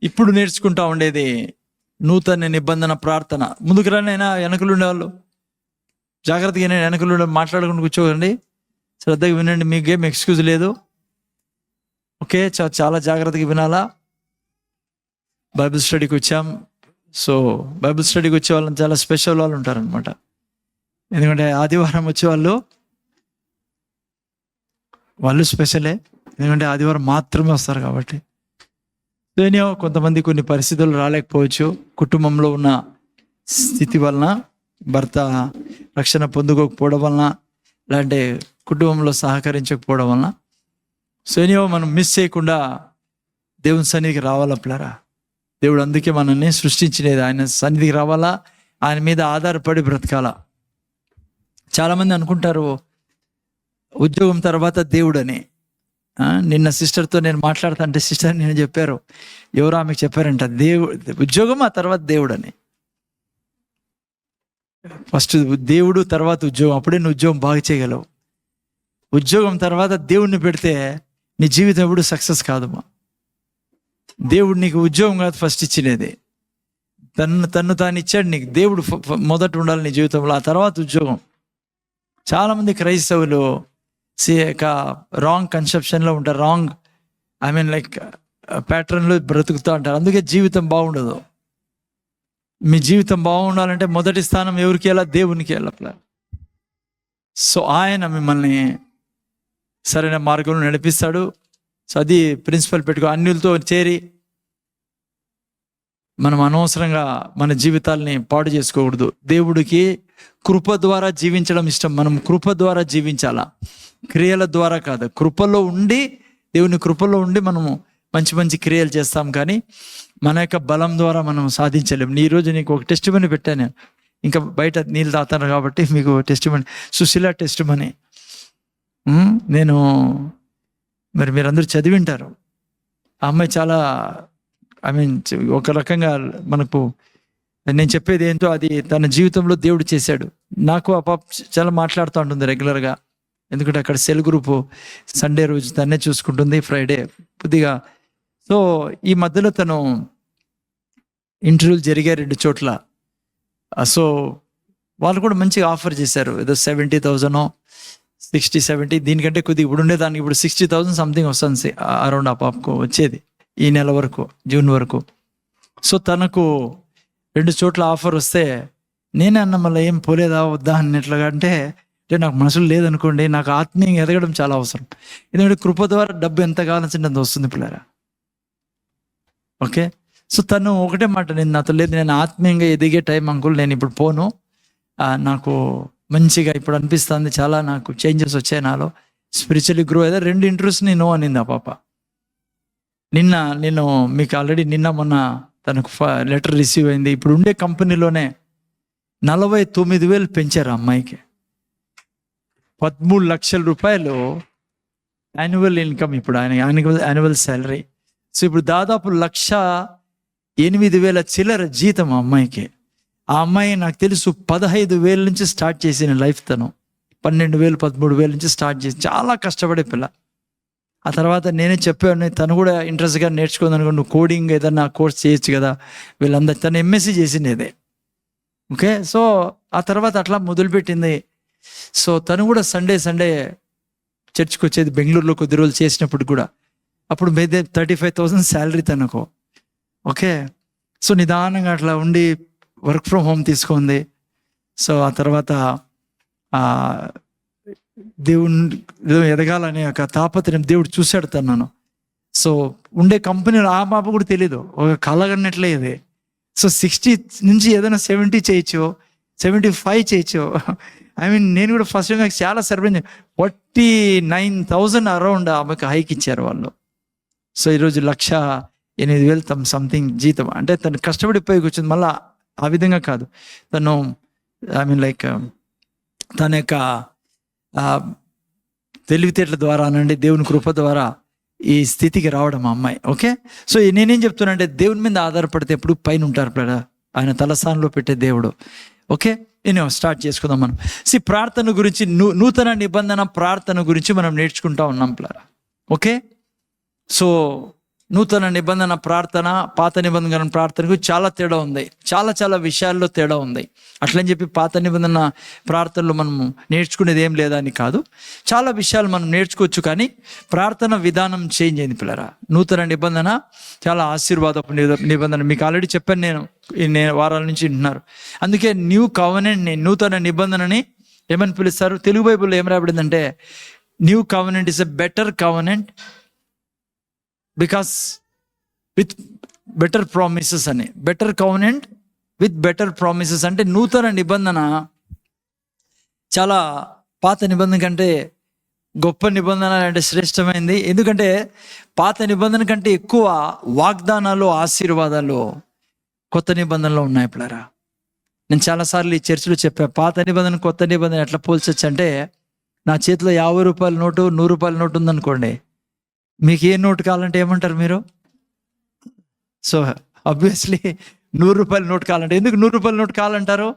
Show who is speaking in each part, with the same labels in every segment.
Speaker 1: ఇప్పుడు నేర్చుకుంటా ఉండేది నూతన నిబంధన ప్రార్థన. ముందుకు రానైనా వెనకలు ఉండేవాళ్ళు జాగ్రత్తగా వెనకలు మాట్లాడుకుంటూ కూర్చోకండి, శ్రద్ధగా వినండి, మీకేం ఎక్స్క్యూజ్ లేదు. ఓకే, చాలా జాగ్రత్తగా వినాలా. బైబిల్ స్టడీకి వచ్చాం. సో బైబిల్ స్టడీకి వచ్చే వాళ్ళని చాలా స్పెషల్ వాళ్ళు ఉంటారనమాట. ఎందుకంటే ఆదివారం వచ్చే వాళ్ళు స్పెషలే, ఎందుకంటే ఆదివారం మాత్రమే వస్తారు కాబట్టి. ఏమో కొంతమంది కొన్ని పరిస్థితులు రాలేకపోవచ్చు, కుటుంబంలో ఉన్న స్థితి వలన, భర్త రక్షణ పొందుకోకపోవడం వలన, లేదంటే కుటుంబంలో సహకరించకపోవడం వలన. సో ఏమో మనం మిస్ చేయకుండా దేవుని సన్నిధికి రావాలా పిల్లరా. దేవుడు అందుకే మనల్ని సృష్టించినది, ఆయన సన్నిధికి రావాలా, ఆయన మీద ఆధారపడి బ్రతకాలా. చాలామంది అనుకుంటారు ఉద్యోగం తర్వాత దేవుడని. నిన్న సిస్టర్తో నేను మాట్లాడుతా అంటే సిస్టర్ నేను చెప్పారు, ఎవరో ఆమెకు చెప్పారంట, ఉద్యోగం ఆ తర్వాత దేవుడని. ఫస్ట్ దేవుడు తర్వాత ఉద్యోగం, అప్పుడే నువ్వు ఉద్యోగం బాగా చేయగలవు. ఉద్యోగం తర్వాత దేవుడిని పెడితే నీ జీవితం ఎప్పుడు సక్సెస్ కాదమ్మా. దేవుడు నీకు ఉద్యోగం కాదు ఫస్ట్ ఇచ్చినది, తన్ను తాను ఇచ్చాడు నీకు. దేవుడు మొదట ఉండాలి నీ జీవితంలో, ఆ తర్వాత ఉద్యోగం. చాలామంది క్రైస్తవులు రాంగ్ కన్సెప్షన్లో ఉంటారు, రాంగ్ లైక్ ప్యాటర్న్లో బ్రతుకుతూ ఉంటారు. అందుకే జీవితం బాగుండదు. మీ జీవితం బాగుండాలంటే మొదటి స్థానం ఎవరికి వెళ్ళా? దేవునికి వెళ్ళాలి. సో ఆయన మిమ్మల్ని సరైన మార్గంలో నడిపిస్తాడు. సో అది ప్రిన్సిపల్ పెట్టుకో. అన్యులతో చేరి మనం అనవసరంగా మన జీవితాల్ని పాడు చేసుకోకూడదు. దేవుడికి కృప ద్వారా జీవించడం ఇష్టం. మనం కృప ద్వారా జీవించాలా, క్రియల ద్వారా కాదు. కృపలో ఉండి, దేవుని కృపలో ఉండి మనము మంచి మంచి క్రియలు చేస్తాం, కానీ మన యొక్క బలం ద్వారా మనం సాధించలేము. ఈరోజు నీకు ఒక టెస్ట్ మనీ పెట్టాను నేను, ఇంకా బయట నీళ్ళు తాతాను కాబట్టి మీకు testimony, Sushila testimony. నేను మరి మీరందరూ చదివింటారు. ఆ అమ్మాయి చాలా ఒక రకంగా మనకు, నేను చెప్పేది ఏంటో అది తన జీవితంలో దేవుడు చేశాడు. నాకు ఆ పాప చాలా మాట్లాడుతూ ఉంటుంది రెగ్యులర్గా, ఎందుకంటే అక్కడ సెల్ గ్రూపు సండే రోజు తన్నే చూసుకుంటుంది, ఫ్రైడే కొద్దిగా. సో ఈ మధ్యలో తను ఇంటర్వ్యూలు జరిగాయి 2 చోట్ల. సో వాళ్ళు కూడా మంచిగా ఆఫర్ చేశారు, ఏదో 70,000 60-70, దీనికంటే కొద్దిగా ఇప్పుడు ఉండేదానికి ఇప్పుడు 60,000 సంథింగ్ వస్తుంది అరౌండ్ ఆ పాపకు వచ్చేది ఈ నెల వరకు, జూన్ వరకు. సో తనకు 2 చోట్ల ఆఫర్ వస్తే నేనే అన్న మళ్ళీ ఏం పోలేదా వద్దా అన్నట్లుగా. అంటే నాకు మనసులో లేదనుకోండి, నాకు ఆత్మీయంగా ఎదగడం చాలా అవసరం. ఎందుకంటే కృప ద్వారా డబ్బు ఎంత కావాల్సింది అంత వస్తుంది పిల్లరా. ఓకే, సో తను ఒకటే మాట, నేను నాతో లేదు, నేను ఆత్మీయంగా ఎదిగే టైం అంకుల్, నేను ఇప్పుడు పోను, నాకు మంచిగా ఇప్పుడు అనిపిస్తుంది, చాలా నాకు చేంజెస్ వచ్చాయి నాలో, స్పిరిచువల్లీ గ్రో అయ్యా. 2 ఇంటర్వ్యూస్ నేను అనింది ఆ పాప. నేను మీకు ఆల్రెడీ మొన్న తనకు లెటర్ రిసీవ్ అయింది. ఇప్పుడు ఉండే కంపెనీలోనే 49,000 పెంచారు అమ్మాయికి. 13 లక్షల రూపాయలు యాన్యువల్ ఇన్కమ్ ఇప్పుడు యాన్యువల్ శాలరీ. సో ఇప్పుడు దాదాపు 1,08,000 చిల్లర జీతం ఆ అమ్మాయికి. ఆ అమ్మాయి నాకు తెలుసు 15,000 నుంచి స్టార్ట్ చేసిన లైఫ్. తను 12,000 13,000 నుంచి స్టార్ట్ చేసి చాలా కష్టపడే పిల్ల. ఆ తర్వాత నేనే చెప్పాను, తను కూడా ఇంట్రెస్ట్గా నేర్చుకుందనుకో, నువ్వు కోడింగ్ ఏదన్నా కోర్స్ చేయొచ్చు కదా. వీళ్ళందరూ తను ఎంఎస్సీ చేసిండేదే. ఓకే, సో ఆ తర్వాత అట్లా మొదలుపెట్టింది. సో తను కూడా సండే చర్చ్కి వచ్చేది బెంగళూరులో కొద్ది రోజులు చేసినప్పుడు కూడా. అప్పుడు 35,000 శాలరీ తనకు. ఓకే, సో నిదానంగా అట్లా ఉండి వర్క్ ఫ్రమ్ హోమ్ తీసుకుంది. సో ఆ తర్వాత దేవుని ఎదగాలనే ఒక తాపత్రయం దేవుడు చూశాడు తనను. సో ఉండే కంపెనీలో ఆ పాప కూడా తెలీదు, ఒక కలగన్నట్లే ఇది. సో 60 నుంచి ఏదైనా 70 చేయొచ్చు, 75 చేయొచ్చు. నేను కూడా ఫస్ట్ నాకు చాలా సర్ప్రైజ్. 49,000 అరౌండ్ ఆమెకు హైక్ ఇచ్చారు వాళ్ళు. సో ఈరోజు 1,08,000 సంథింగ్ జీతం. అంటే తను కష్టపడి పైకి వచ్చింది. మళ్ళీ ఆ విధంగా కాదు, తను లైక్ తన యొక్క తెలివితేటల ద్వారా అనండి, దేవుని కృప ద్వారా ఈ స్థితికి రావడం ఆ అమ్మాయి. ఓకే, సో నేనేం చెప్తున్నా అంటే దేవుని మీద ఆధారపడితే ఎప్పుడు పైన ఉంటారు పిల్లరా, ఆయన తలస్థానంలో పెట్టే దేవుడు. ఓకే, నేను స్టార్ట్ చేసుకుందాం మనం. ప్రార్థన గురించి, నూతన నిబంధన ప్రార్థన గురించి మనం నేర్చుకుంటా ఉన్నాం పిల్లరా. ఓకే, సో నూతన నిబంధన ప్రార్థన, పాత నిబంధన ప్రార్థనకు చాలా తేడా ఉంది. చాలా విషయాల్లో తేడా ఉంది. అట్లని చెప్పి పాత నిబంధన ప్రార్థనలు మనం నేర్చుకునేది ఏం లేదా అని కాదు. చాలా విషయాలు మనం నేర్చుకోవచ్చు, కానీ ప్రార్థన విధానం చేంజ్ అయింది పిల్లరా. నూతన నిబంధన చాలా ఆశీర్వాదపు నిబంధన. మీకు ఆల్రెడీ చెప్పాను, నేను వారాల నుంచి వింటున్నారు. అందుకే న్యూ కవెనెంట్ని, నూతన నిబంధనని ఏమని పిలుస్తారు? తెలుగు బైబిల్లో ఏం రాబడిందంటే, new covenant is a better covenant because with better promises అని. Better covenant with better promises అంటే నూతన నిబంధన చాలా పాత నిబంధన కంటే గొప్ప నిబంధన అంటే శ్రేష్టమైంది. ఎందుకంటే పాత నిబంధన కంటే ఎక్కువ వాగ్దానాలు, ఆశీర్వాదాలు కొత్త నిబంధనలో ఉన్నాయి పిల్లరా. నేను చాలాసార్లు ఈ చర్చలో చెప్పా, పాత నిబంధన కొత్త నిబంధన ఎట్లా పోల్చొచ్చు అంటే, నా చేతిలో 50 రూపాయల నోటు, 100 రూపాయల నోటు ఉందనుకోండి, మీకు ఏ నోటు కావాలంటే ఏమంటారు మీరు? సో ఆబ్వియస్లీ 100 రూపాయల నోటు కావాలంటే, ఎందుకు 100 రూపాయల నోటు కావాలంటారు?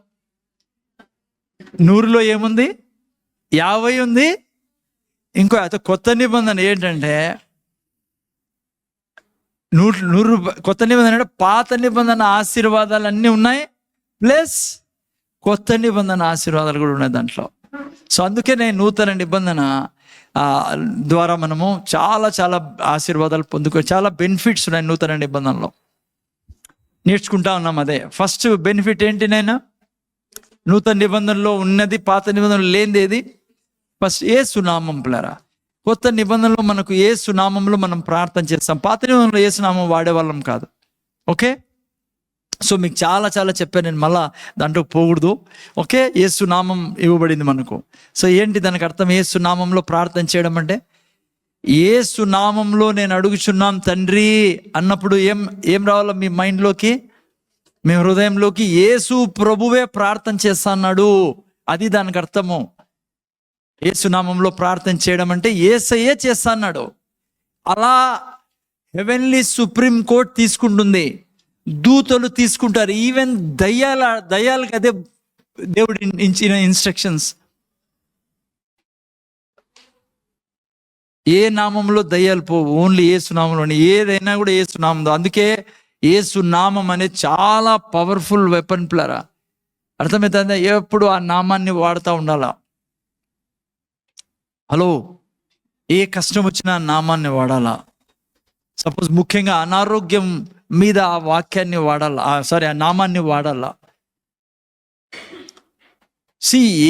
Speaker 1: 100లో ఏముంది? 50 ఉంది. ఇంకో అయితే కొత్త నిబంధన ఏంటంటే 100 రూపాయలు. కొత్త నిబంధన అంటే పాత నిబంధన ఆశీర్వాదాలు అన్నీ ఉన్నాయి, ప్లస్ కొత్త నిబంధన ఆశీర్వాదాలు కూడా ఉన్నాయి దాంట్లో. సో అందుకే నేను నూతన నిబంధన ద్వారా మనము చాలా ఆశీర్వాదాలు చాలా బెనిఫిట్స్ ఉన్నాయి నూతన నిబంధనలో. నేర్చుకుంటా ఉన్నాం. అదే ఫస్ట్ బెనిఫిట్ ఏంటి? నేను నూతన నిబంధనలో ఉన్నది పాత నిబంధనలు లేనిది ఏది? ఫస్ట్ యేసు నామం పిల్లరా. కొత్త నిబంధనలో మనకు యేసు నామంలో మనం ప్రార్థన చేస్తాం. పాత నిబంధనలో యేసు నామం వాడేవాళ్ళం కాదు. ఓకే, సో మీకు చాలా చెప్పాను నేను, మళ్ళా దాంట్లో పోకూడదు. ఓకే, యేసు నామం ఇవ్వబడింది మనకు. సో ఏంటి దానికి అర్థం? యేసు నామంలో ప్రార్థన చేయడం అంటే, యేసు నామంలో నేను అడుగుచున్నాం తండ్రి అన్నప్పుడు ఏం రావాలో మీ మైండ్లోకి, మీ హృదయంలోకి? యేసు ప్రభువే ప్రార్థన చేస్తున్నాడు, అది దానికి అర్థము. యేసు నామంలో ప్రార్థన చేయడం అంటే యేసయ్యే చేస్తున్నాడు. అలా హెవెన్లీ సుప్రీం కోర్ట్ తీసుకుంటుంది, దూతలు తీసుకుంటారు, ఈవెన్ దయ్యాలకు అదే దేవుడు ఇచ్చిన ఇన్స్ట్రక్షన్స్. ఏ నామంలో దయ్యాలు పోవు, ఓన్లీ యేసు నామంలోని. ఏదైనా కూడా యేసు నామంలో. అందుకే యేసు నామం అనేది చాలా పవర్ఫుల్ వెపన్ పిల్లరా. అర్థమవుతుందా? ఎప్పుడు ఆ నామాన్ని వాడుతూ ఉండాలా. హలో, ఏ కష్టం వచ్చినా నామాన్ని వాడాలా. సపోజ్ ముఖ్యంగా అనారోగ్యం మీద ఆ వాక్యాన్ని వాడాలా, ఆ నామాన్ని వాడాలా.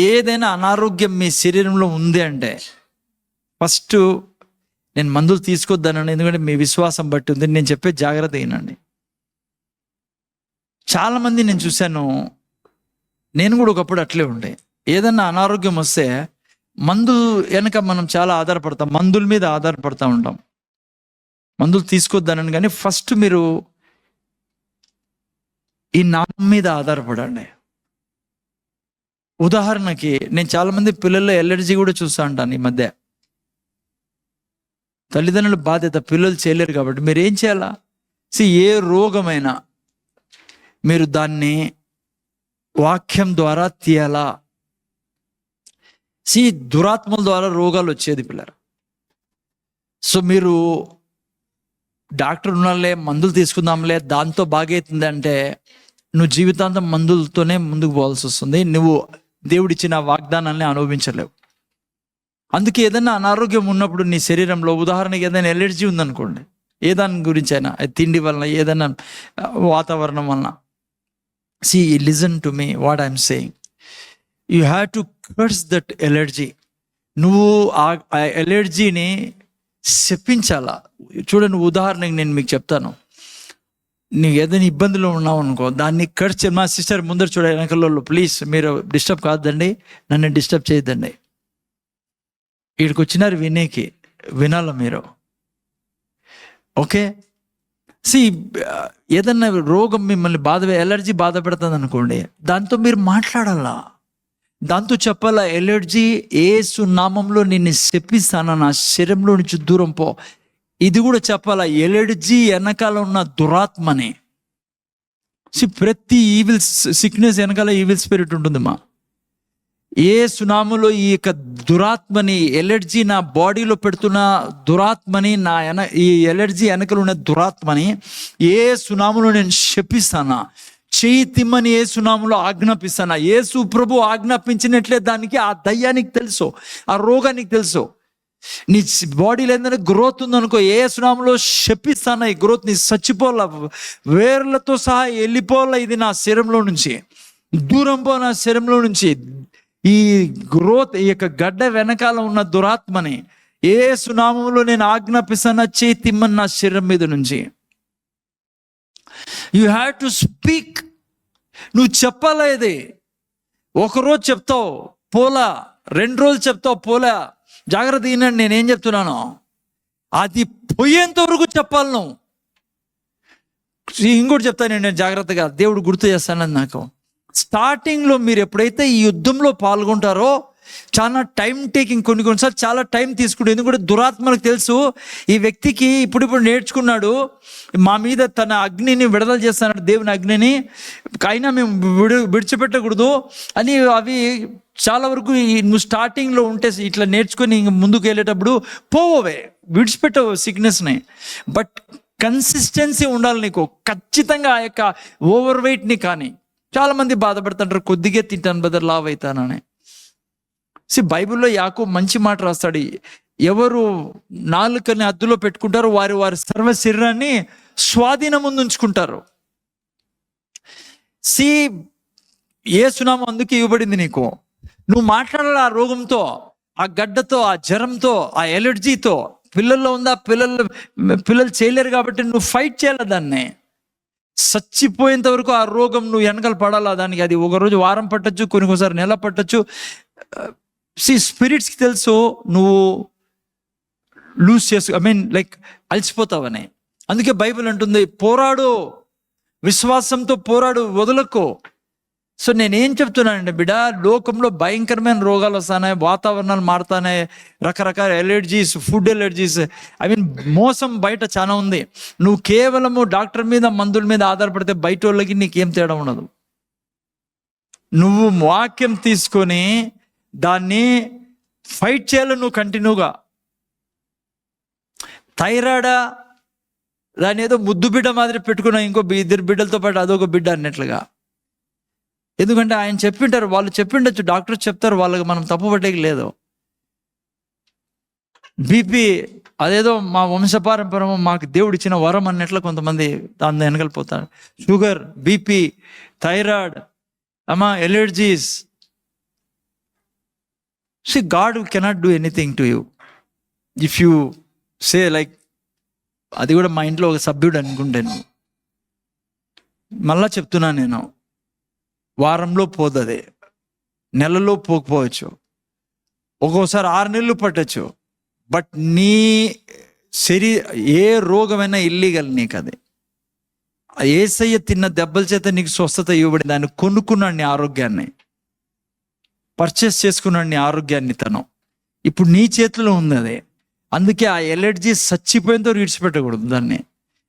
Speaker 1: ఏదైనా అనారోగ్యం మీ శరీరంలో ఉంది అంటే ఫస్ట్ నేను మందులు తీసుకొద్దానండి, ఎందుకంటే మీ విశ్వాసం బట్టి ఉంది. నేను చెప్పే జాగ్రత్త అయినండి. చాలామంది నేను చూశాను, నేను కూడా ఒకప్పుడు అట్లే ఉండే. ఏదన్నా అనారోగ్యం వస్తే మందు వెనక మనం చాలా ఆధారపడతాం, మందుల మీద ఆధారపడతా ఉంటాం. మందులు తీసుకొద్దానని, కానీ ఫస్ట్ మీరు ఈ నామం మీద ఆధారపడండి. ఉదాహరణకి నేను చాలామంది పిల్లల్లో ఎలర్జీ కూడా చూస్తూ ఉంటాను ఈ మధ్య. తల్లిదండ్రుల బాధ్యత, పిల్లలు చేయలేరు కాబట్టి మీరు ఏం చేయాలా? ఏ రోగమైనా మీరు దాన్ని వాక్యం ద్వారా తీయాలా. దురాత్మల ద్వారా రోగాలు వచ్చేది పిల్లలు. సో మీరు డాక్టర్ ఉన్నాలే, మందులు తీసుకుందాంలే, దాంతో బాగైతుంది అంటే నువ్వు జీవితాంతం మందులతోనే ముందుకు పోవాల్సి వస్తుంది. నువ్వు దేవుడిచ్చిన వాగ్దానాన్ని అనుభవించలేవు. అందుకే ఏదైనా అనారోగ్యం ఉన్నప్పుడు నీ శరీరంలో, ఉదాహరణకి ఏదైనా ఎలర్జీ ఉందనుకోండి, ఏ దాని గురించి అయినా, తిండి వలన, ఏదైనా వాతావరణం వలన, listen to me what I'm saying. You have to curse that allergy. నువ్వు ఆ ఎలర్జీని శపించాలా. చూడండి, ఉదాహరణకి నేను మీకు చెప్తాను. నీకు ఏదైనా ఇబ్బందులు ఉన్నావు అనుకో, దాన్ని కర్చ్. మా సిస్టర్ ముందర చూడ, వెనకల్లో ప్లీజ్ మీరు డిస్టర్బ్ కాదండి, నన్ను డిస్టర్బ్ చేయొద్దండి. వీడికి వచ్చినారు వినేకి, వినాల మీరు. ఓకే, ఏదన్నా రోగం మిమ్మల్ని ఎలర్జీ బాధ పెడుతుంది అనుకోండి, దాంతో మీరు మాట్లాడాలా, దాంతో చెప్పాలా, ఎలర్జీ యేసు నామంలో నిన్ను శపిస్తాను, నా శరీరంలో నుంచి దూరం పో. ఇది కూడా చెప్పాలా, ఎలర్జీ వెనకాల ఉన్న దురాత్మని. ప్రతి ఈవిల్ సిక్నెస్ వెనకాల ఈవిల్ స్పిరిట్ ఉంటుందమ్మా. యేసు నామములో ఈ యొక్క దురాత్మని, ఎలర్జీ నా బాడీలో పెడుతున్న దురాత్మని, ఈ ఎలర్జీ వెనకలు ఉన్న దురాత్మని యేసు నామములో నేను శపిస్తాను. చెయ్యి తిమ్మని యేసు నామములో ఆజ్ఞాపిస్తాను. యేసు ప్రభు ఆజ్ఞాపించినట్లే దానికి, ఆ దయ్యానికి తెలుసు, ఆ రోగానికి తెలుసు. నీ బాడీలో ఏదైనా గ్రోత్ ఉందనుకో, యేసు నామములో శపిస్తాను. ఈ గ్రోత్ ని చచ్చిపోవాల, వేర్లతో సహా వెళ్ళిపోవాల. ఇది నా శరీరంలో నుంచి దూరం పో, నా శరీరంలో నుంచి. ఈ గ్రోత్, ఈ యొక్క గడ్డ వెనకాల ఉన్న దురాత్మని యేసు నామములో నేను ఆజ్ఞాపిస్తాను, చేయి తిమ్మని నా శరీరం మీద నుంచి. You have to speak. నువ్వు చెప్పాలా? ఇది ఒకరోజు చెప్తావు పోలా, 2 రోజులు చెప్తావు పోలా. జాగ్రత్త వినండి, నేనేం చెప్తున్నాను, అది పోయేంత వరకు చెప్పాలి నువ్వు. ఇంకోటి చెప్తాను నేను జాగ్రత్తగా, దేవుడు గుర్తు చేస్తానని నాకు. స్టార్టింగ్లో మీరు ఎప్పుడైతే ఈ యుద్ధంలో పాల్గొంటారో చాలా టైం టేకింగ్, కొన్నిసార్లు చాలా టైం తీసుకుంటుంది. ఎందుకంటే దురాత్మలకు తెలుసు ఈ వ్యక్తికి ఇప్పుడు నేర్చుకున్నాడు, మా మీద తన అగ్నిని విడుదల చేస్తాడు, దేవుని అగ్నిని, అయినా మేము విడిచిపెట్టకూడదు అని. అవి చాలా వరకు నువ్వు స్టార్టింగ్లో ఉంటే ఇట్లా నేర్చుకొని ముందుకు వెళ్ళేటప్పుడు పోవే, విడిచిపెట్టవు సిక్నెస్ని. బట్ కన్సిస్టెన్సీ ఉండాలి నీకు ఖచ్చితంగా. ఆ యొక్క ఓవర్ వెయిట్ని కానీ, చాలామంది బాధపడుతుంటారు, కొద్దిగా తింటాను బదర్ లావ్ అవుతానని. బైబిల్లో యాకోబు మంచి మాట రాస్తాడు, ఎవరు నాలుకని అద్దులో పెట్టుకుంటారో వారి వారి సర్వ శరీరాన్ని స్వాధీనం ముందు ఉంచుకుంటారు. యేసునామం అందుకే ఇవ్వబడింది నీకు. నువ్వు మాట్లాడాలి ఆ రోగంతో, ఆ గడ్డతో, ఆ జ్వరంతో, ఆ ఎలర్జీతో. పిల్లల్లో ఉందా, పిల్లలు చేయలేరు కాబట్టి నువ్వు ఫైట్ చేయాలి దాన్ని. చచ్చిపోయేంత వరకు ఆ రోగం నువ్వు వెనకాల పడాలా దానికి. అది ఒకరోజు వారం పట్టచ్చు, కొన్నిసారి నెల పట్టచ్చు. స్పిరిట్స్కి తెలుసు నువ్వు లూజ్ లైక్ అలసిపోతావని. అందుకే బైబిల్ అంటుంది, పోరాడు, విశ్వాసంతో పోరాడు, వదలకు. సో నేనేం చెప్తున్నానండి బిడ్డ, లోకంలో భయంకరమైన రోగాలు వస్తున్నాయి, వాతావరణాలు మారుతున్నాయి, రకరకాల ఎలర్జీస్, ఫుడ్ ఎలర్జీస్, మోసం బయట చాలా ఉంది. నువ్వు కేవలము డాక్టర్ మీద, మందుల మీద ఆధారపడితే బయట వాళ్ళకి నీకేం తేడా ఉండదు. నువ్వు వాక్యం తీసుకొని దాన్ని ఫైట్ చేయాలి నువ్వు కంటిన్యూగా. థైరాయిడా, దాన్ని ఏదో ముద్దు బిడ్డ మాదిరి పెట్టుకున్నా, ఇంకో 2 బిడ్డలతో పాటు అదొక బిడ్డ అన్నట్లుగా. ఎందుకంటే ఆయన చెప్పింటారు, వాళ్ళు చెప్పిండొచ్చు, డాక్టర్స్ చెప్తారు, వాళ్ళకి మనం తప్పు పట్టేకి లేదు. బీపీ అదేదో మా వంశపారంపర్యం, మాకు దేవుడు ఇచ్చిన వరం అన్నట్లు కొంతమంది దాని వెనకలిపోతారు. Sugar, BP, thyroid, allergies. God cannot do anything to you if you say like, అది కూడా మా ఇంట్లో ఒక సభ్యుడు అనుకుంటే. నువ్వు మళ్ళా చెప్తున్నాను నేను, వారంలో పోతుంది, నెలలో పోకపోవచ్చు, ఒక్కోసారి 6 నెలలు పట్టచ్చు. బట్ నీ ఏ రోగమైనా ఇల్లీగల్ నీకు. అది యేసయ్య తిన్న దెబ్బల చేత నీకు స్వస్థత ఇవ్వబడింది. దాన్ని కొనుక్కున్నాడు, నీ ఆరోగ్యాన్ని పర్చేస్ చేసుకున్నాడు, నీ ఆరోగ్యాన్ని తను. ఇప్పుడు నీ చేతిలో ఉంది అది. అందుకే ఆ ఎలర్జీ చచ్చిపోయేంతో విడిచిపెట్టకూడదు దాన్ని.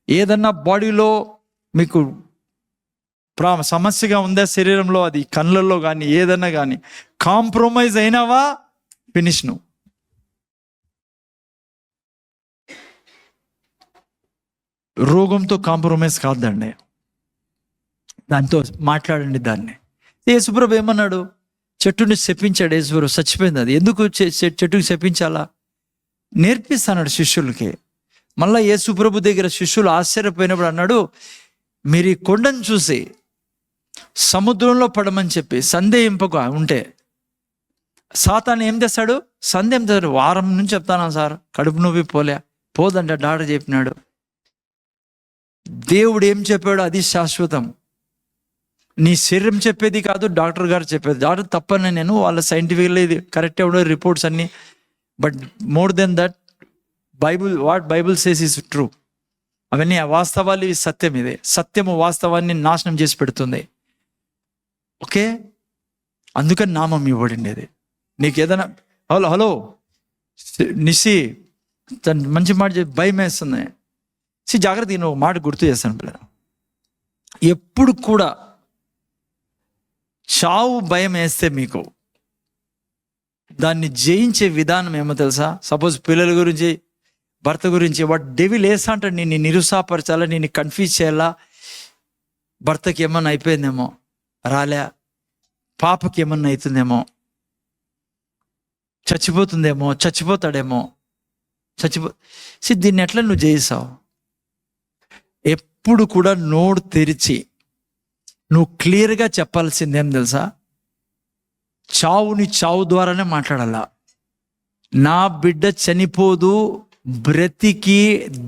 Speaker 1: ఏదన్నా బాడీలో మీకు సమస్యగా ఉందా శరీరంలో, అది కళ్ళల్లో కానీ ఏదన్నా కానీ, కాంప్రమైజ్ అయినావా ఫినిష్. నువ్వు రోగంతో కాంప్రమైజ్ కాదండి, దాంతో మాట్లాడండి. దాన్ని యేసుప్రభు ఏమన్నాడు, చెట్టుని శపించాడు. యేసుప్రభు చచ్చిపోయింది. అది ఎందుకు చెట్టుకి శపించాలా నేర్పిస్తాడు శిష్యులకి. మళ్ళీ యేసుప్రభు దగ్గర శిష్యులు ఆశ్చర్యపోయినప్పుడు అన్నాడు, మీరు ఈ కొండను చూసి సముద్రంలో పడమని చెప్పి సందేహింపగా ఉంటే, సాతాను ఏం చేస్తాడు, సందేహం చేస్తాడు. వారం నుంచి చెప్తాను సార్, కడుపు నొప్పి పోదంటే డాక్టర్ చెప్పినాడు. దేవుడు ఏం చెప్పాడు అది శాశ్వతం. నీ శరీరం చెప్పేది కాదు, డాక్టర్ గారు చెప్పేది. డాక్టర్ తప్పని నేను, వాళ్ళ సైంటిఫిక్గా ఇది కరెక్ట్ అవ్వడం రిపోర్ట్స్ అన్ని. But more than that, what Bible says is true. అవన్నీ వాస్తవాలు, ఇవి సత్యం. ఇదే సత్యము వాస్తవాన్ని నాశనం చేసి పెడుతుంది. ఓకే, అందుకని నామం ఇవ్వబడింది. నీకు ఏదైనా హలో నిసి తను మంచి మాట చెప్పి భయం వేస్తుంది. జాగ్రత్త, నేను ఒక మాట గుర్తు చేస్తాను పిల్లలు. ఎప్పుడు కూడా చావు భయం వేస్తే మీకు దాన్ని జయించే విధానం ఏమో తెలుసా? సపోజ్ పిల్లల గురించి, భర్త గురించి, వాడు డెవిల్ వేసా అంటాడు, నిన్ను నిరుత్సాహపరచాలా, నిన్ను కన్ఫ్యూజ్ చేయాలా. భర్తకి ఏమన్నా అయిపోయిందేమో, రాలే. పాపకి ఏమన్నా అవుతుందేమో, చచ్చిపోతుందేమో, చచ్చిపోతాడేమో, దీన్ని ఎట్లా నువ్వు జయిస్తావు? ఎప్పుడు కూడా నోరు తెరిచి నువ్వు క్లియర్గా చెప్పాల్సిందేం తెలుసా? చావుని చావు ద్వారానే మాట్లాడాలా. నా బిడ్డ చనిపోదు, బ్రతికి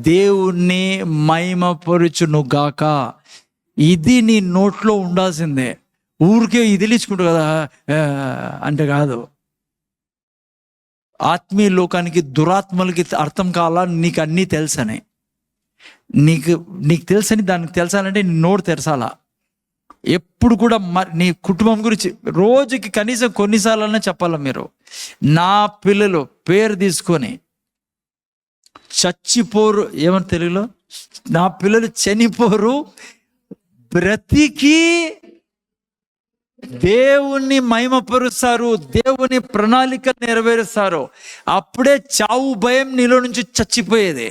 Speaker 1: దేవుణ్ణి మహిమపరచును గాక. ఇది నీ నోట్లో ఉండాల్సిందే. ఊరికే ఇదిలించుకుంటు కదా అంటే కాదు. ఆత్మీయ లోకానికి, దురాత్మలకి అర్థం కావాలా, నీకు అన్నీ తెలుసని, నీకు తెలుసని దానికి తెలుసాలంటే నీ నోరు తెరచాలా. ఎప్పుడు కూడా నీ కుటుంబం గురించి రోజుకి కనీసం కొన్నిసార్లన్నా చెప్పాలా. మీరు నా పిల్లలు పేరు తీసుకొని చచ్చిపోరు, ఏమని తెలుగులో, నా పిల్లలు చనిపోరు, బ్రతికి దేవుణ్ణి మహిమపరుస్తారు, దేవుని ప్రణాళిక నెరవేరుస్తారు. అప్పుడే చావు భయం నీలో నుంచి చచ్చిపోయేది.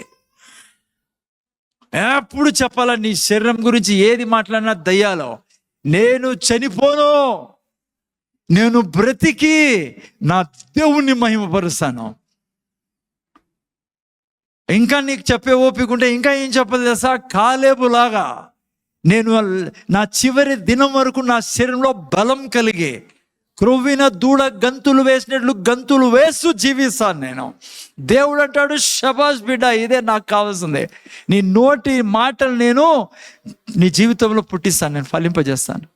Speaker 1: ఎప్పుడు చెప్పాలా నీ శరీరం గురించి ఏది మాట్లాడినా దయ్యాలో, నేను చనిపోను, నేను బ్రతికి నా దేవుణ్ణి మహిమపరుస్తాను. ఇంకా నీకు చెప్పే ఓపిక ఉంటే ఇంకా ఏం చెప్పదు తెలుసా? కాలేబులాగా నేను నా చివరి దినం వరకు నా శరీరంలో బలం కలిగి క్రొవ్విన దూడ గంతులు వేసినట్లు గంతులు వేస్తూ జీవిస్తాను నేను. దేవుడు అంటాడు, శబాష్ బిడ్డ, ఇదే నాకు కావాల్సిందే. నీ నోటి మాటలు నేను నీ జీవితంలో పుట్టిస్తాను, నేను ఫలింపజేస్తాను.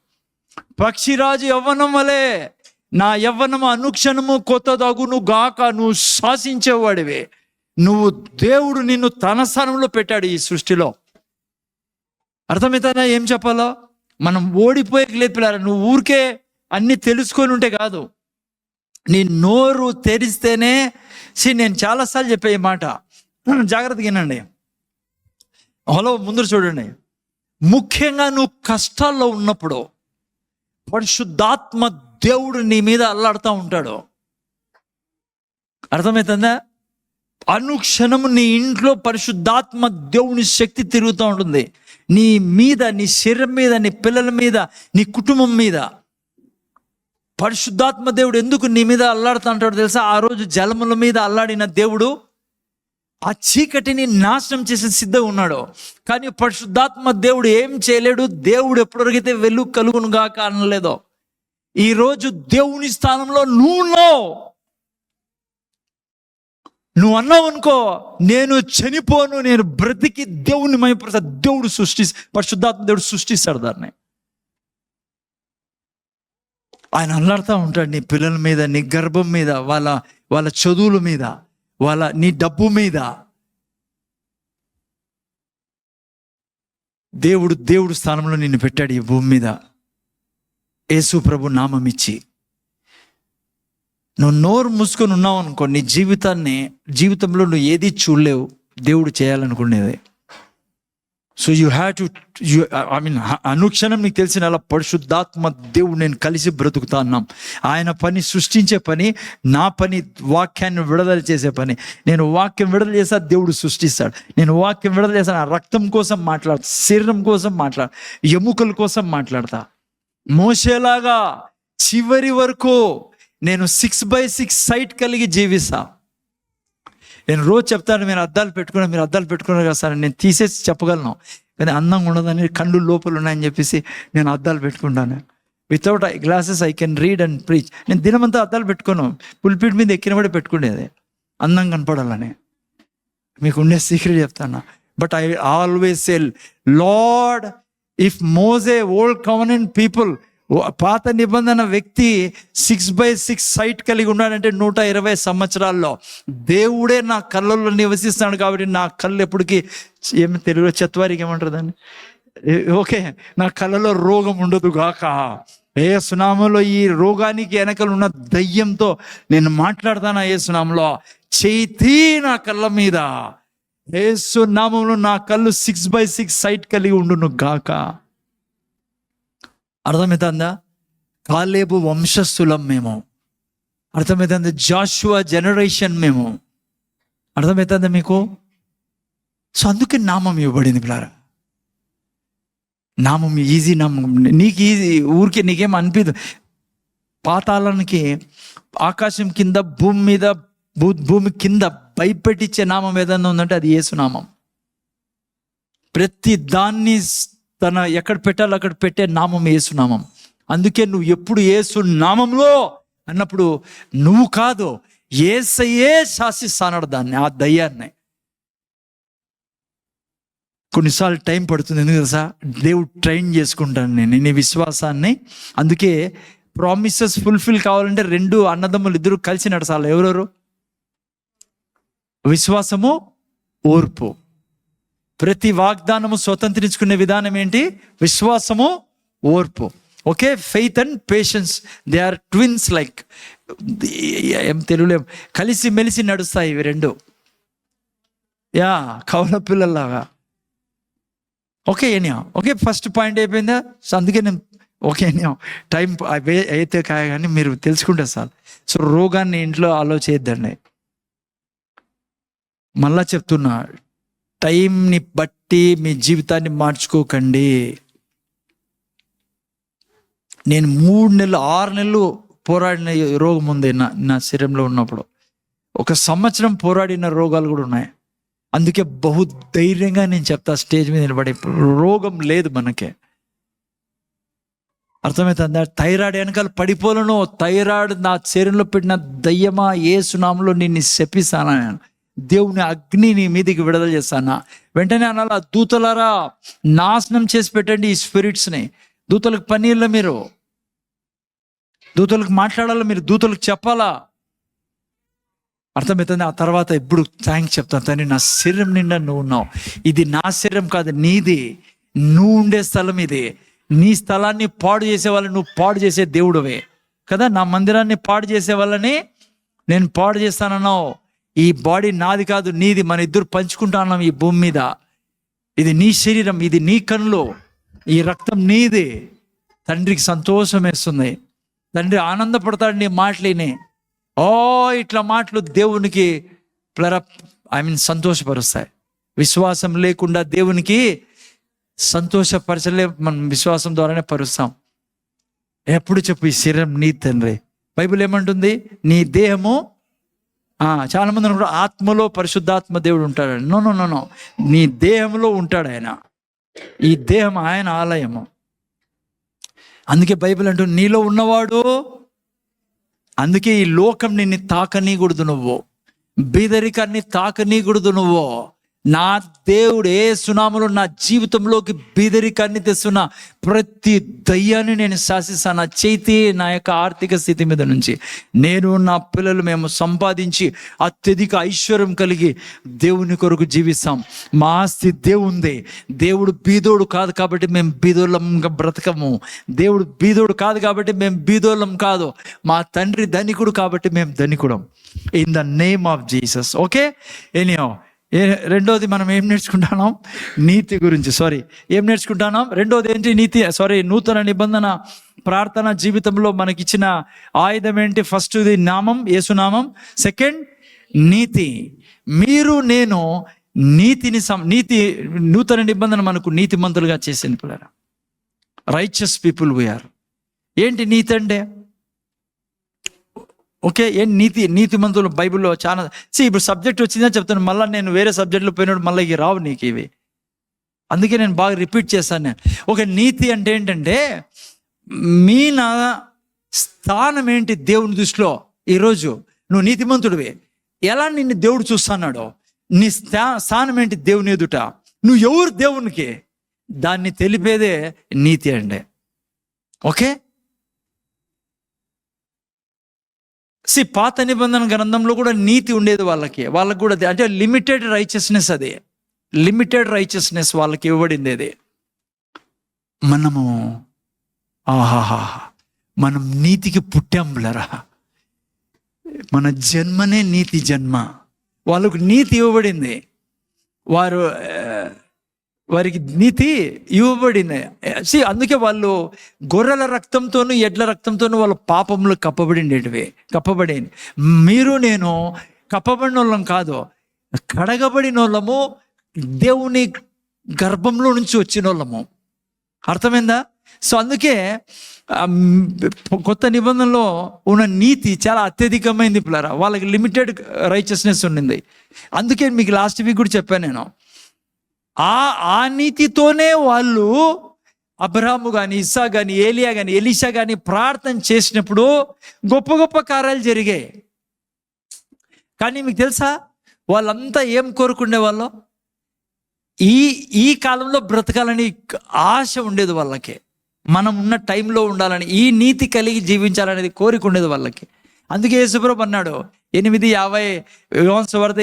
Speaker 1: పక్షిరాజు యవ్వనం వలె నా యవ్వనము అనుక్షణము కొత్తదగును గాక. నువ్వు శాసించేవాడివి. నువ్వు, దేవుడు నిన్ను తన స్థానంలో పెట్టాడు ఈ సృష్టిలో. అర్థమవుతుందా ఏం చెప్పాలో? మనం ఓడిపోయే లేదు పిల్లలు. నువ్వు ఊరికే అన్నీ తెలుసుకొని ఉంటే కాదు, నీ నోరు తెరిస్తేనే. నేను చాలాసార్లు చెప్పే ఈ మాట, జాగ్రత్తగా వినండి. హలో, ముందు చూడండి. ముఖ్యంగా నువ్వు కష్టాల్లో ఉన్నప్పుడు పరిశుద్ధాత్మ దేవుడు నీ మీద అల్లాడుతూ ఉంటాడు. అర్థమవుతుందా? అనుక్షణము నీ ఇంట్లో పరిశుద్ధాత్మ దేవుని శక్తి తిరుగుతూ ఉంటుంది. నీ మీద, నీ శరీరం మీద, నీ పిల్లల మీద, నీ కుటుంబం మీద పరిశుద్ధాత్మ దేవుడు ఎందుకు నీ మీద అల్లాడుతూ ఉంటాడు తెలుసా? ఆ రోజు జలముల మీద అల్లాడిన దేవుడు ఆ చీకటిని నాశనం చేసే సిద్ధంగా ఉన్నాడు. కానీ పరిశుద్ధాత్మ దేవుడు ఏం చేయలేడు. దేవుడు ఎప్పటికైతే వెలుగు కలుగును గాక అనలేదో, ఈరోజు దేవుని స్థానంలో నువ్వు అన్నావు అనుకో, నేను చనిపోను, నేను బ్రతికి దేవుని మహిమపరుస్తా. దేవుడు పరిశుద్ధాత్మ దేవుడు సృష్టిస్తాడు దాన్ని. ఆయన అల్లాడుతూ ఉంటాడు నీ పిల్లల మీద, నీ గర్భం మీద, వాళ్ళ చదువుల మీద, నీ డబ్బు మీద. దేవుడు స్థానంలో నిన్ను పెట్టాడు ఈ భూమి మీద. యేసు ప్రభు నామం ఇచ్చి నువ్వు నోరు మూసుకొని ఉన్నావు అనుకో, నీ జీవితంలో నువ్వు ఏది చూడలేవు దేవుడు చేయాలనుకునేది. సో యూ హ్యావ్ టు అనుక్షణం నీకు తెలిసిన అలా పరిశుద్ధాత్మ దేవుడు నేను కలిసి బ్రతుకుతా అన్నాం. ఆయన పని సృష్టించే పని, నా పని వాక్యాన్ని విడుదల చేసే పని. నేను వాక్యం విడుదల చేస్తా, దేవుడు సృష్టిస్తాడు. నేను వాక్యం విడుదల చేస్తా, నా రక్తం కోసం మాట్లాడతా, శరీరం కోసం మాట్లాడతా, ఎముకల కోసం మాట్లాడతా. మోసేలాగా చివరి వరకు నేను 6x6 సైట్ కలిగి జీవిస్తా. నేను రోజు చెప్తాను, మీరు అద్దాలు పెట్టుకున్నారు కదా సార్, నేను తీసేసి చెప్పగలను, కానీ అందంగా ఉండదని, కళ్ళు లోపల ఉన్నాయని చెప్పేసి నేను అద్దాలు పెట్టుకుంటాను. Without glasses I can read and preach. నేను దినమంతా అద్దాలు పెట్టుకోను, పుల్పిట్ మీద ఎక్కినబడి పెట్టుకునేది అందం కనపడాలని. మీకు ఉండే సీక్రెట్ చెప్తాను. But I always say, lord, if మోసే ఓల్డ్ కవెనెంట్ పీపుల్, పాత నిబంధన వ్యక్తి 6x6 సైట్ కలిగి ఉన్నాడంటే 120 సంవత్సరాల్లో దేవుడే నా కళ్ళల్లో నివసిస్తాడు. కాబట్టి నా కళ్ళు ఎప్పటికీ, ఏమి తెలుగులో చెత్వారికి ఏమంటారు దాన్ని, ఓకే, నా కళ్ళలో రోగం ఉండదు గాక. యేసు నామములో ఈ రోగానికి వెనకలు ఉన్న దయ్యంతో నేను మాట్లాడతాను. యేసు నామములో చేతి నా కళ్ళ మీద, యేసు నామములో నా కళ్ళు 6x6 సైట్ కలిగి ఉండును గాక. అర్థమవుతుందా? కాలేబు వంశస్థులం మేము. అర్థమవుతుంది? జాషువా జనరేషన్ మేము. అర్థమవుతుందా మీకు? సో అందుకే నామం ఇవ్వబడింది పిల్లారా. నామం ఈజీ నామం, నీకు ఈజీ, ఊరికే నీకేం అనిపించదు. పాతాళానికి, ఆకాశం కింద, భూమి మీద, భూమి కింద భయపెట్టించే నామం ఏదన్నా ఉందంటే అది యేసునామం. ప్రతి దాన్ని తన ఎక్కడ పెట్టాలో అక్కడ పెట్టే నామం యేసునామం. అందుకే నువ్వు ఎప్పుడు యేసు నామంలో అన్నప్పుడు నువ్వు కాదు, యేసయ్యే శాసిస్తానడు దాన్ని, ఆ దయ్యాన్ని. కొన్నిసార్లు టైం పడుతుంది, ఎందుకు తెలుసా? దేవుడు ట్రైన్ చేసుకుంటాను నేను నీ విశ్వాసాన్ని. అందుకే ప్రామిసెస్ ఫుల్ఫిల్ కావాలంటే 2 అన్నదమ్ములు ఇద్దరు కలిసి నడచాలి. ఎవరెవరు? విశ్వాసము, ఓర్పు. ప్రతి వాగ్దానము స్వతంత్రించుకునే విధానం ఏంటి? విశ్వాసము, ఓర్పు. Okay, faith and patience, they are twins. Like ఏం తెలుగులో కలిసి మెలిసి నడుస్తాయి ఇవి 2. యా, కవల పిల్లల్లాగా. ఓకే ఎనియా, ఓకే, ఫస్ట్ పాయింట్ అయిపోయిందా? సో అందుకే నేను ఓకే ఎనియా టైం అయితే కాయ కానీ మీరు తెలుసుకుంటే సార్. సో రోగాన్ని ఇంట్లో ఆలోచించద్దండి. మళ్ళా చెప్తున్నా, టైంని బట్టి మీ జీవితాన్ని మార్చుకోకండి. నేను 3 నెలలు 6 నెలలు పోరాడిన రోగం ఉంది నా శరీరంలో ఉన్నప్పుడు. 1 సంవత్సరం పోరాడిన రోగాలు కూడా ఉన్నాయి. అందుకే బహు ధైర్యంగా నేను చెప్తా, స్టేజ్ మీద నిలబడి, రోగం లేదు మనకే. అర్థమవుతుందా? థైరాయిడ్ వెనకాల పడిపోలను. థైరాయిడ్ నా శరీరంలో పెట్టిన దయ్యమా, యేసు నామములో నిన్ను శపిస్తానా, దేవుని అగ్ని నీ మీదకి విడుదల చేస్తానా. వెంటనే అనాలా, దూతలారా నాశనం చేసి పెట్టండి ఈ స్పిరిట్స్ని. దూతలకు పనీళ్ళ, మీరు దూతలకు మాట్లాడాలా, మీరు దూతలకు చెప్పాలా. అర్థమవుతుంది? ఆ తర్వాత ఇప్పుడు థ్యాంక్స్ చెప్తాను, తండ్రి నా శరీరం నిండా నువ్వు ఉన్నావు. ఇది నా శరీరం కాదు, నీది. నువ్వు ఉండే స్థలం ఇది. నీ స్థలాన్ని పాడు చేసే వాళ్ళని నువ్వు పాడు చేసే దేవుడివే కదా. నా మందిరాన్ని పాడు చేసే వాళ్ళని నేను పాడు చేస్తానన్నావు. ఈ బాడీ నాది కాదు, నీది. మన ఇద్దరు పంచుకుంటాన్నాం ఈ భూమి మీద. ఇది నీ శరీరం, ఇది నీ కన్నులు, ఈ రక్తం నీది. తండ్రికి సంతోషం వేస్తుంది, తండ్రి ఆనందపడతాడు నీ మాటలేని. ఇట్లా మాటలు దేవునికి సంతోషపరుస్తాయి. విశ్వాసం లేకుండా దేవునికి సంతోషపరచలే, మనం విశ్వాసం ద్వారానే పరుస్తాం. ఎప్పుడు చెప్పు, ఈ శరీరం నీ తండ్రి. బైబిల్ ఏమంటుంది? నీ దేహము, చాలా మంది అనుకుంటారు ఆత్మలో పరిశుద్ధాత్మ దేవుడు ఉంటాడు. నో నో నో నో, నీ దేహంలో ఉంటాడు ఆయన. ఈ దేహం ఆయన ఆలయము. అందుకే బైబిల్ అంటుంది నీలో ఉన్నవాడు. అందుకే ఈ లోకం నిన్ను తాకనీకూడదు, నువ్వు బీదరికాన్ని తాకనీకూడదు. నువ్వు నా దేవుడు యేసు నామములో నా జీవితంలోకి బీదరికాన్ని తెస్తున్న ప్రతి దయ్యాన్ని నేను శాసిస్తాను. నా చేతి, నా యొక్క ఆర్థిక స్థితి మీద నుంచి నేను, నా పిల్లలు, మేము సంపాదించి అత్యధిక ఐశ్వర్యం కలిగి దేవుని కొరకు జీవిస్తాం. మా ఆస్తి దేవుంది. దేవుడు బీదోడు కాదు కాబట్టి మేము బీదోళ్ళంగా బ్రతకము. దేవుడు బీదోడు కాదు కాబట్టి మేము బీదోళ్ళం కాదు. మా తండ్రి ధనికుడు కాబట్టి మేము ధనికుడం. In the name of Jesus. Okay, anyhow. రెండోది మనం ఏం నేర్చుకుంటున్నాం? నీతి గురించి. ఏం నేర్చుకుంటున్నాం? రెండోది ఏంటి? నీతి. నూతన నిబంధన ప్రార్థన జీవితంలో మనకిచ్చిన ఆయుధం ఏంటి? ఫస్ట్ది నామం, యేసునామం. సెకండ్, నీతి. మీరు నేను నీతి నూతన నిబంధన మనకు నీతిమంతులుగా చేసింది పిల్లరా. Righteous people we are. ఏంటి నీతి అంటే? ఓకే, ఏం నీతిమంతులు బైబిల్లో చాలా. ఇప్పుడు సబ్జెక్ట్ వచ్చిందని చెప్తాను, మళ్ళీ నేను వేరే సబ్జెక్టులో పోయినప్పుడు మళ్ళీ ఇవి రావు నీకు ఇవి. అందుకే నేను బాగా రిపీట్ చేస్తాను నేను. ఒక నీతి అంటే ఏంటంటే, నా స్థానం ఏంటి దేవుని దృష్టిలో. ఈరోజు నువ్వు నీతిమంతుడివి, ఎలా నిన్ను దేవుడు చూస్తున్నాడో, నీ స్థానం ఏంటి దేవుని ఎదుట, నువ్వు ఎవరు దేవునికి, దాన్ని తెలిపేదే నీతి అండి. ఓకే, పాత నిబంధన గ్రంథంలో కూడా నీతి ఉండేది వాళ్ళకి కూడా. అంటే లిమిటెడ్ రైచియస్నెస్, అది లిమిటెడ్ రైచియస్నెస్ వాళ్ళకి ఇవ్వబడింది. అది మనం నీతికి పుట్టాంలరా. మన జన్మనే నీతి జన్మ. వాళ్ళకు నీతి ఇవ్వబడింది. వారికి నీతి ఇవ్వబడింది. అందుకే వాళ్ళు గొర్రెల రక్తంతోనూ ఎడ్ల రక్తంతోనూ వాళ్ళ పాపములు కప్పబడి. మీరు నేను కప్పబడిన వాళ్ళం కాదు, కడగబడిన వాళ్ళము, దేవుని గర్భంలో నుంచి వచ్చిన వాళ్ళము. అర్థమైందా? సో అందుకే కొత్త నిబంధనలో ఉన్న నీతి చాలా అత్యధికమైంది పిల్లరా. వాళ్ళకి లిమిటెడ్ రైచియస్నెస్ ఉండింది. అందుకే మీకు లాస్ట్ వీక్ కూడా చెప్పాను నేను, ఆ నీతితోనే వాళ్ళు అబ్రహాము కానీ, ఇస్సా కానీ, ఏలియా కానీ, ఎలీషా కానీ ప్రార్థన చేసినప్పుడు గొప్ప గొప్ప కార్యాలు జరిగాయి. కానీ మీకు తెలుసా, వాళ్ళంతా ఏం కోరుకునే వాళ్ళు? ఈ కాలంలో బ్రతకాలని ఆశ ఉండేది వాళ్ళకి. మనం ఉన్న టైంలో ఉండాలని, ఈ నీతి కలిగి జీవించాలనేది కోరిక ఉండేది వాళ్ళకి. అందుకే యేసుప్రభు అన్నాడు 8:50 యోహాను సువార్త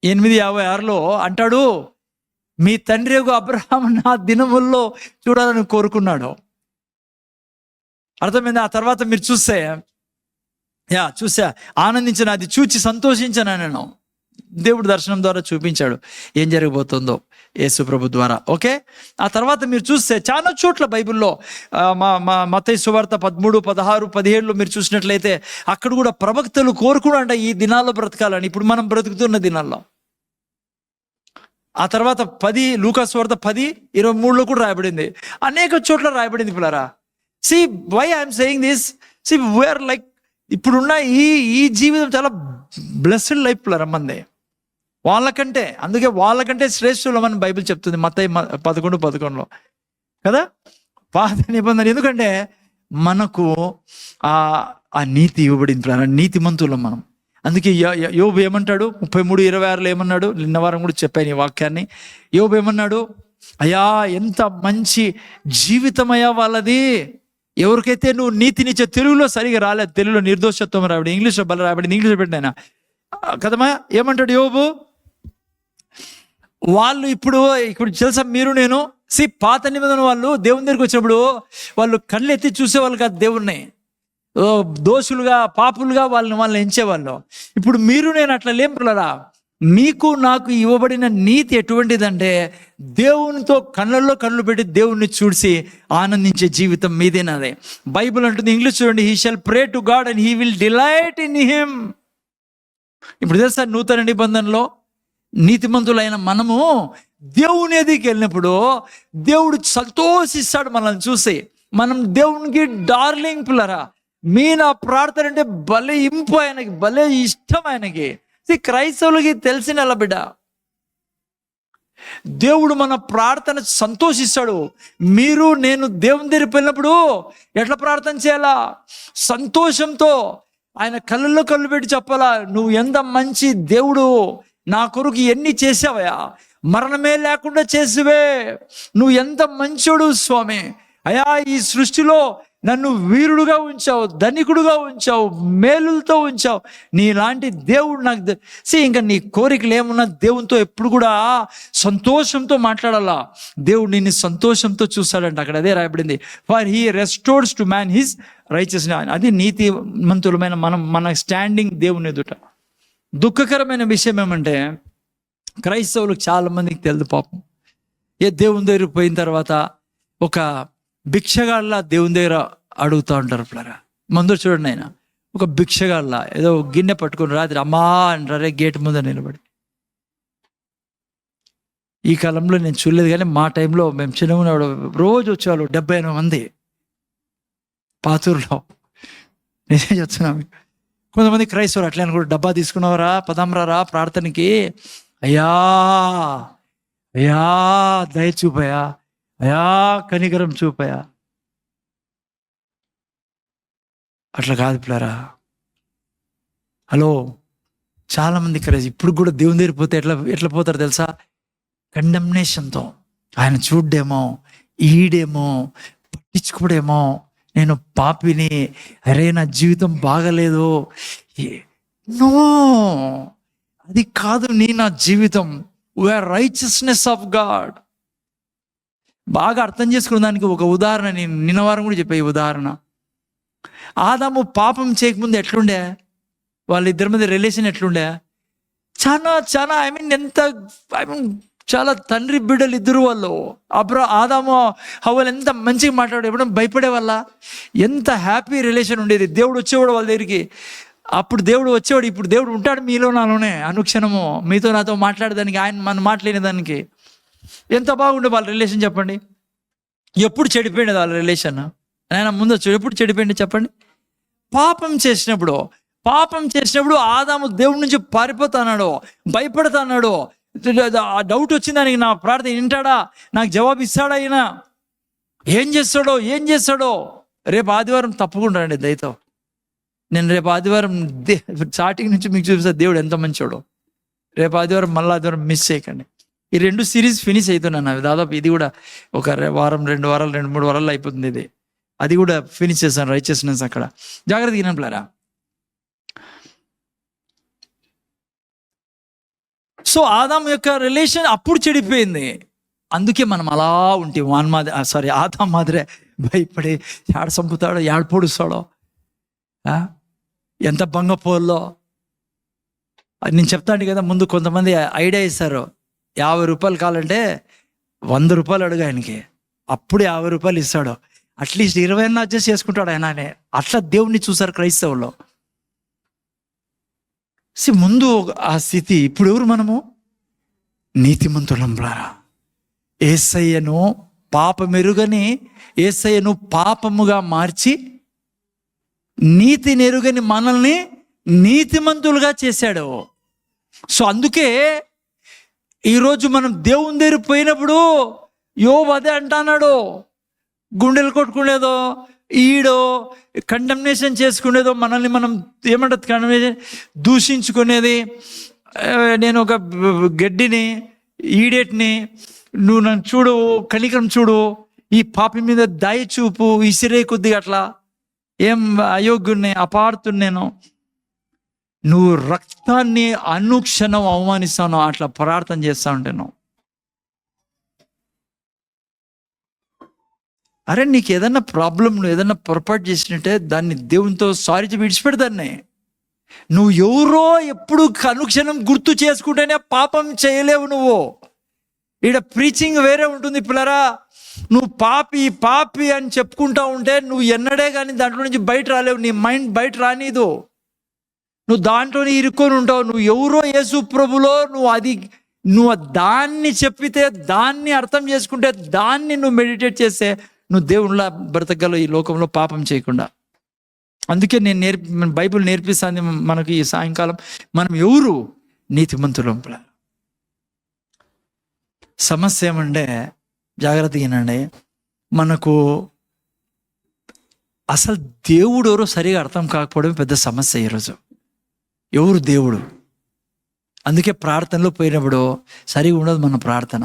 Speaker 1: 8:56లో అంటాడు, మీ తండ్రి యొక్క అబ్రహాము నా దినముల్లో చూడాలని కోరుకున్నాడు. అర్థమైంది? ఆ తర్వాత మీరు చూసా ఆనందించిన, అది చూచి సంతోషించాను నేను. దేవుడు దర్శనం ద్వారా చూపించాడు ఏం జరగబోతుందో యేసు ప్రభు ద్వారా. ఓకే, ఆ తర్వాత మీరు చూస్తే చాలా చోట్ల బైబిల్లో మత్తయి సువార్త 13, 16, 17లో మీరు చూసినట్లయితే అక్కడ కూడా ప్రవక్తలు కోరుకున్నారంట ఈ దినాల్లో బ్రతకాలని, ఇప్పుడు మనం బ్రతుకుతున్న దినాల్లో. ఆ తర్వాత లూకా సువార్త 10:23లో కూడా రాయబడింది, అనేక చోట్ల రాయబడింది పిల్లరా. Why I'm saying this, where like ఇప్పుడున్న ఈ జీవితం చాలా బ్లెస్డ్ లైఫ్ పిల్లరా మంది. అందుకే వాళ్ళకంటే శ్రేష్ఠులమని బైబిల్ చెప్తుంది మత్తయి 11:11లో కదా, పాత నిబంధన. ఎందుకంటే మనకు ఆ నీతి ఇవ్వబడింది పిల్లరా, నీతిమంతులం మనం. అందుకే యోబు ఏమంటాడు 33:26లో ఏమన్నాడు? నిన్న వారం కూడా చెప్పాను ఈ వాక్యాన్ని. యోబు ఏమన్నాడు? అయ్యా ఎంత మంచి జీవితమయ్యా వాళ్ళది, ఎవరికైతే నువ్వు నీతినిచ్చే. తెలుగులో సరిగా రాలేదు, తెలుగులో నిర్దోషత్వం రాబడి, ఇంగ్లీష్లో బల రాబడింది, ఇంగ్లీష్లో పెట్టిన కదమ్మా. ఏమంటాడు యోబు? వాళ్ళు ఇప్పుడు తెలుసా, మీరు నేను పాత నిబంధన వాళ్ళు దేవుని దగ్గరికి వచ్చినప్పుడు వాళ్ళు కళ్ళు ఎత్తి చూసేవాళ్ళు కాదు దేవుణ్ణి, దోషులుగా పాపులుగా వాళ్ళని ఎంచేవాళ్ళు. ఇప్పుడు మీరు నేను అట్లా లేం పిల్లరా. మీకు నాకు ఇవ్వబడిన నీతి ఎటువంటిదంటే దేవునితో కళ్ళల్లో కళ్ళు పెట్టి దేవుణ్ణి చూసి ఆనందించే జీవితం మీదేనదే. బైబిల్ అంటుంది, ఇంగ్లీష్ చూడండి, he shall pray to God and he will delight in him. ఇప్పుడు తెలుసా, నూతన నిబంధనలో నీతిమంతులైన మనము దేవుని ఎదికి వెళ్ళినప్పుడు దేవుడు సంతోషిస్తాడు మనల్ని చూసి. మనం దేవునికి డార్లింగ్ పిల్లరా. నా ప్రార్థన అంటే భలే ఇంపు ఆయనకి, భలే ఇష్టం ఆయనకి. క్రైస్తవులకి తెలిసిన బిడ్డ, దేవుడు మన ప్రార్థన సంతోషిస్తాడు. మీరు నేను దేవుని దగ్గరికి వెళ్ళినప్పుడు ఎట్లా ప్రార్థన చేయాలా? సంతోషంతో ఆయన కళ్ళల్లో కళ్ళు పెట్టి చెప్పాలా, నువ్వు ఎంత మంచి దేవుడు, నా కొరకు ఎన్ని చేసావయా, మరణమే లేకుండా చేసివే, నువ్వు ఎంత మంచోడు స్వామి. అయా ఈ సృష్టిలో నన్ను వీరుడుగా ఉంచావు, ధనికుడుగా ఉంచావు, మేలులతో ఉంచావు, నీలాంటి దేవుడు నాకు. ఇంకా నీ కోరికలు ఏమున్నా దేవునితో ఎప్పుడు కూడా సంతోషంతో మాట్లాడాలా. దేవుడు నిన్ను సంతోషంతో చూస్తాడంట. అక్కడ అదే రాయబడింది, for he restores to man his righteousness. అది నీతిమంతులమైన మన స్టాండింగ్ దేవుని ఎదుట. దుఃఖకరమైన విషయం ఏమంటే క్రైస్తవులకు చాలా మందికి తెలియదు పాపం. దేవుని దగ్గర పోయిన తర్వాత ఒక భిక్షగాళ్ళ దేవుని దగ్గర అడుగుతూ ఉంటారు పిల్లరా. ముందు చూడండి, ఆయన ఒక భిక్షగాళ్ళ ఏదో గిన్నె పట్టుకుని రాత్రి అమ్మా అంటారే గేట్ ముందు నిలబడి. ఈ కాలంలో నేను చూడలేదు, కానీ మా టైంలో మేము చిన్నగా రోజు వచ్చేవాళ్ళు 70-80 మంది పాతూరులో. నేనే చెప్తున్నాను, కొంతమంది క్రైస్తవులు అట్లా అనుకుంటారు, డబ్బా తీసుకున్నావరా, పదాంరా ప్రార్థనకి, అయ్యా అయ్యా దయ చూపయా, అయా కనికరం చూపయా. అట్లా కాదు పిల్లరా. హలో, చాలా మంది క్రైస్తవులు ఇప్పుడు కూడా దేవుని దగ్గర పోతే ఎట్లా పోతారు తెలుసా? కండమ్నేషన్తో. ఆయన చూడ్డేమో, ఈడేమో, పట్టించుకోడేమో, నేను పాపిని, అరే నా జీవితం బాగలేదు. నో, అది కాదు నా జీవితం. We are righteousness of God. బాగా అర్థం చేసుకున్న దానికి ఒక ఉదాహరణ నేను నిన్న వారం కూడా చెప్పే. ఉదాహరణ, ఆదాము పాపం చేయకముందు ఎట్లుండే, వాళ్ళిద్దరి మధ్య రిలేషన్ ఎట్లుండే? చాలా చాలా ఎంత చాలా తండ్రి బిడ్డలు ఇద్దరు వాళ్ళు. ఆదాము హవ్వలు ఎంత మంచిగా మాట్లాడు, ఎప్పుడైనా భయపడే వల్ల ఎంత హ్యాపీ రిలేషన్ ఉండేది. దేవుడు వచ్చేవాడు వాళ్ళ దగ్గరికి, అప్పుడు దేవుడు వచ్చేవాడు. ఇప్పుడు దేవుడు ఉంటాడు మీలో నాలోనే అనుక్షణము, మీతో నాతో మాట్లాడేదానికి, ఆయన మనం మాట్లాడేదానికి. ఎంత బాగుండే వాళ్ళ రిలేషన్ చెప్పండి. ఎప్పుడు చెడిపోయింది వాళ్ళ రిలేషన్? ఆయన ముందు ఎప్పుడు చెడిపోయింది చెప్పండి? పాపం చేసినప్పుడు ఆదాము దేవుడి నుంచి పారిపోతున్నాడు, భయపడుతున్నాడు. డౌట్ వచ్చింది దానికి, నా ప్రార్థన వింటాడా, నాకు జవాబు ఇస్తాడా, ఆయన ఏం చేస్తాడో. రేపు ఆదివారం తప్పకుండా రండి దయతో. నేను రేపు ఆదివారం స్టార్టింగ్ నుంచి మీకు చూపిస్తా దేవుడు ఎంత మంచోడో. రేపు ఆదివారం మళ్ళీ ఆదివారం మిస్ చేయకండి. ఈ 2 సిరీస్ ఫినిష్ అవుతున్నాను అవి. దాదాపు ఇది కూడా ఒక వారం 2 వారాలు 2-3 వారాలు అయిపోతుంది. ఇది అది కూడా ఫినిష్ చేశాను, రైచియస్నెస్. అక్కడ జాగ్రత్తగా వినండి. సో ఆదాం యొక్క రిలేషన్ అప్పుడు చెడిపోయింది. అందుకే మనం అలా ఉంటే ఆదాం మాదిరే భయపడి యాడ చంపుతాడో, యాడ పొడుస్తాడో, ఎంత బంగపోల్లో. నేను చెప్తాను కదా, ముందు కొంతమంది ఐడియా ఇస్తారు, 50 రూపాయలు కావాలంటే 100 రూపాయలు అడుగు ఆయనకి, అప్పుడు 50 రూపాయలు ఇస్తాడు. అట్లీస్ట్ 20 అడ్జస్ట్ చేసుకుంటాడు ఆయననే. అట్లా దేవుణ్ణి చూసారు క్రైస్తవుల్లో. ముందు ఆ స్థితి. ఇప్పుడు ఎవరు మనము? నీతిమంతులంలారా. యేసయ్యను పాపమెరుగని యేసయ్యను పాపముగా మార్చి నీతి నెరుగని మనల్ని నీతిమంతులుగా చేశాడు. సో అందుకే ఈరోజు మనం దేవుని దగ్గర పోయినప్పుడు యోబు అదే అంటున్నాడు, గుండెలు కొట్టుకునేదో, ఈడో కండమ్నేషన్ చేసుకునేదో, మనల్ని మనం ఏమంటారు కండమ్నేషన్, దూషించుకునేది. నేను ఒక గడ్డిని, ఈడేట్ని, నువ్వు నన్ను చూడు, కనికరం చూడు, ఈ పాపి మీద దయ చూపు, ఇసిరే కొద్దిగా అట్లా, ఏం అయోగ్యుణ్ణి, అపార్థుని నేను, నువ్వు రక్తాన్ని అనుక్షణం అవమానిస్తాను, అట్లా ప్రార్థన చేస్తా ఉంటాను. అరే నీకు ఏదన్నా ప్రాబ్లం, నువ్వు ఏదన్నా పొరపాటు చేసినట్టే దాన్ని దేవునితో సారీ చెప్పి విడిచిపెడదాన్ని. నువ్వు ఎవరో ఎప్పుడు అనుక్షణం గుర్తు చేసుకుంటేనే పాపం చేయలేవు నువ్వు. ఈడ ప్రీచింగ్ వేరే ఉంటుంది పిల్లరా. నువ్వు పాపి అని చెప్పుకుంటా ఉంటే నువ్వు ఎన్నడే కానీ దాంట్లో నుంచి బయట రాలేవు. నీ మైండ్ బయట రానీదు, నువ్వు దాంట్లోనే ఇరుక్కొని ఉంటావు. నువ్వు ఎవరో యేసు ప్రభులో నువ్వు దాన్ని చెప్పితే, దాన్ని అర్థం చేసుకుంటే, దాన్ని నువ్వు మెడిటేట్ చేస్తే నువ్వు దేవుళ్ళ బ్రతకగలవు ఈ లోకంలో పాపం చేయకుండా. అందుకే నేను బైబిల్ నేర్పిస్తాను మనకి ఈ సాయంకాలం. మనం ఎవరు? నీతిమంతులం. సమస్య ఏమంటే, జాగ్రత్తగా వినండి, మనకు అసలు దేవుడు ఎవరో సరిగా అర్థం కాకపోవడం పెద్ద సమస్య ఈరోజు. ఎవరు దేవుడు? అందుకే ప్రార్థనలో పోయినప్పుడు సరిగా ఉండదు మన ప్రార్థన.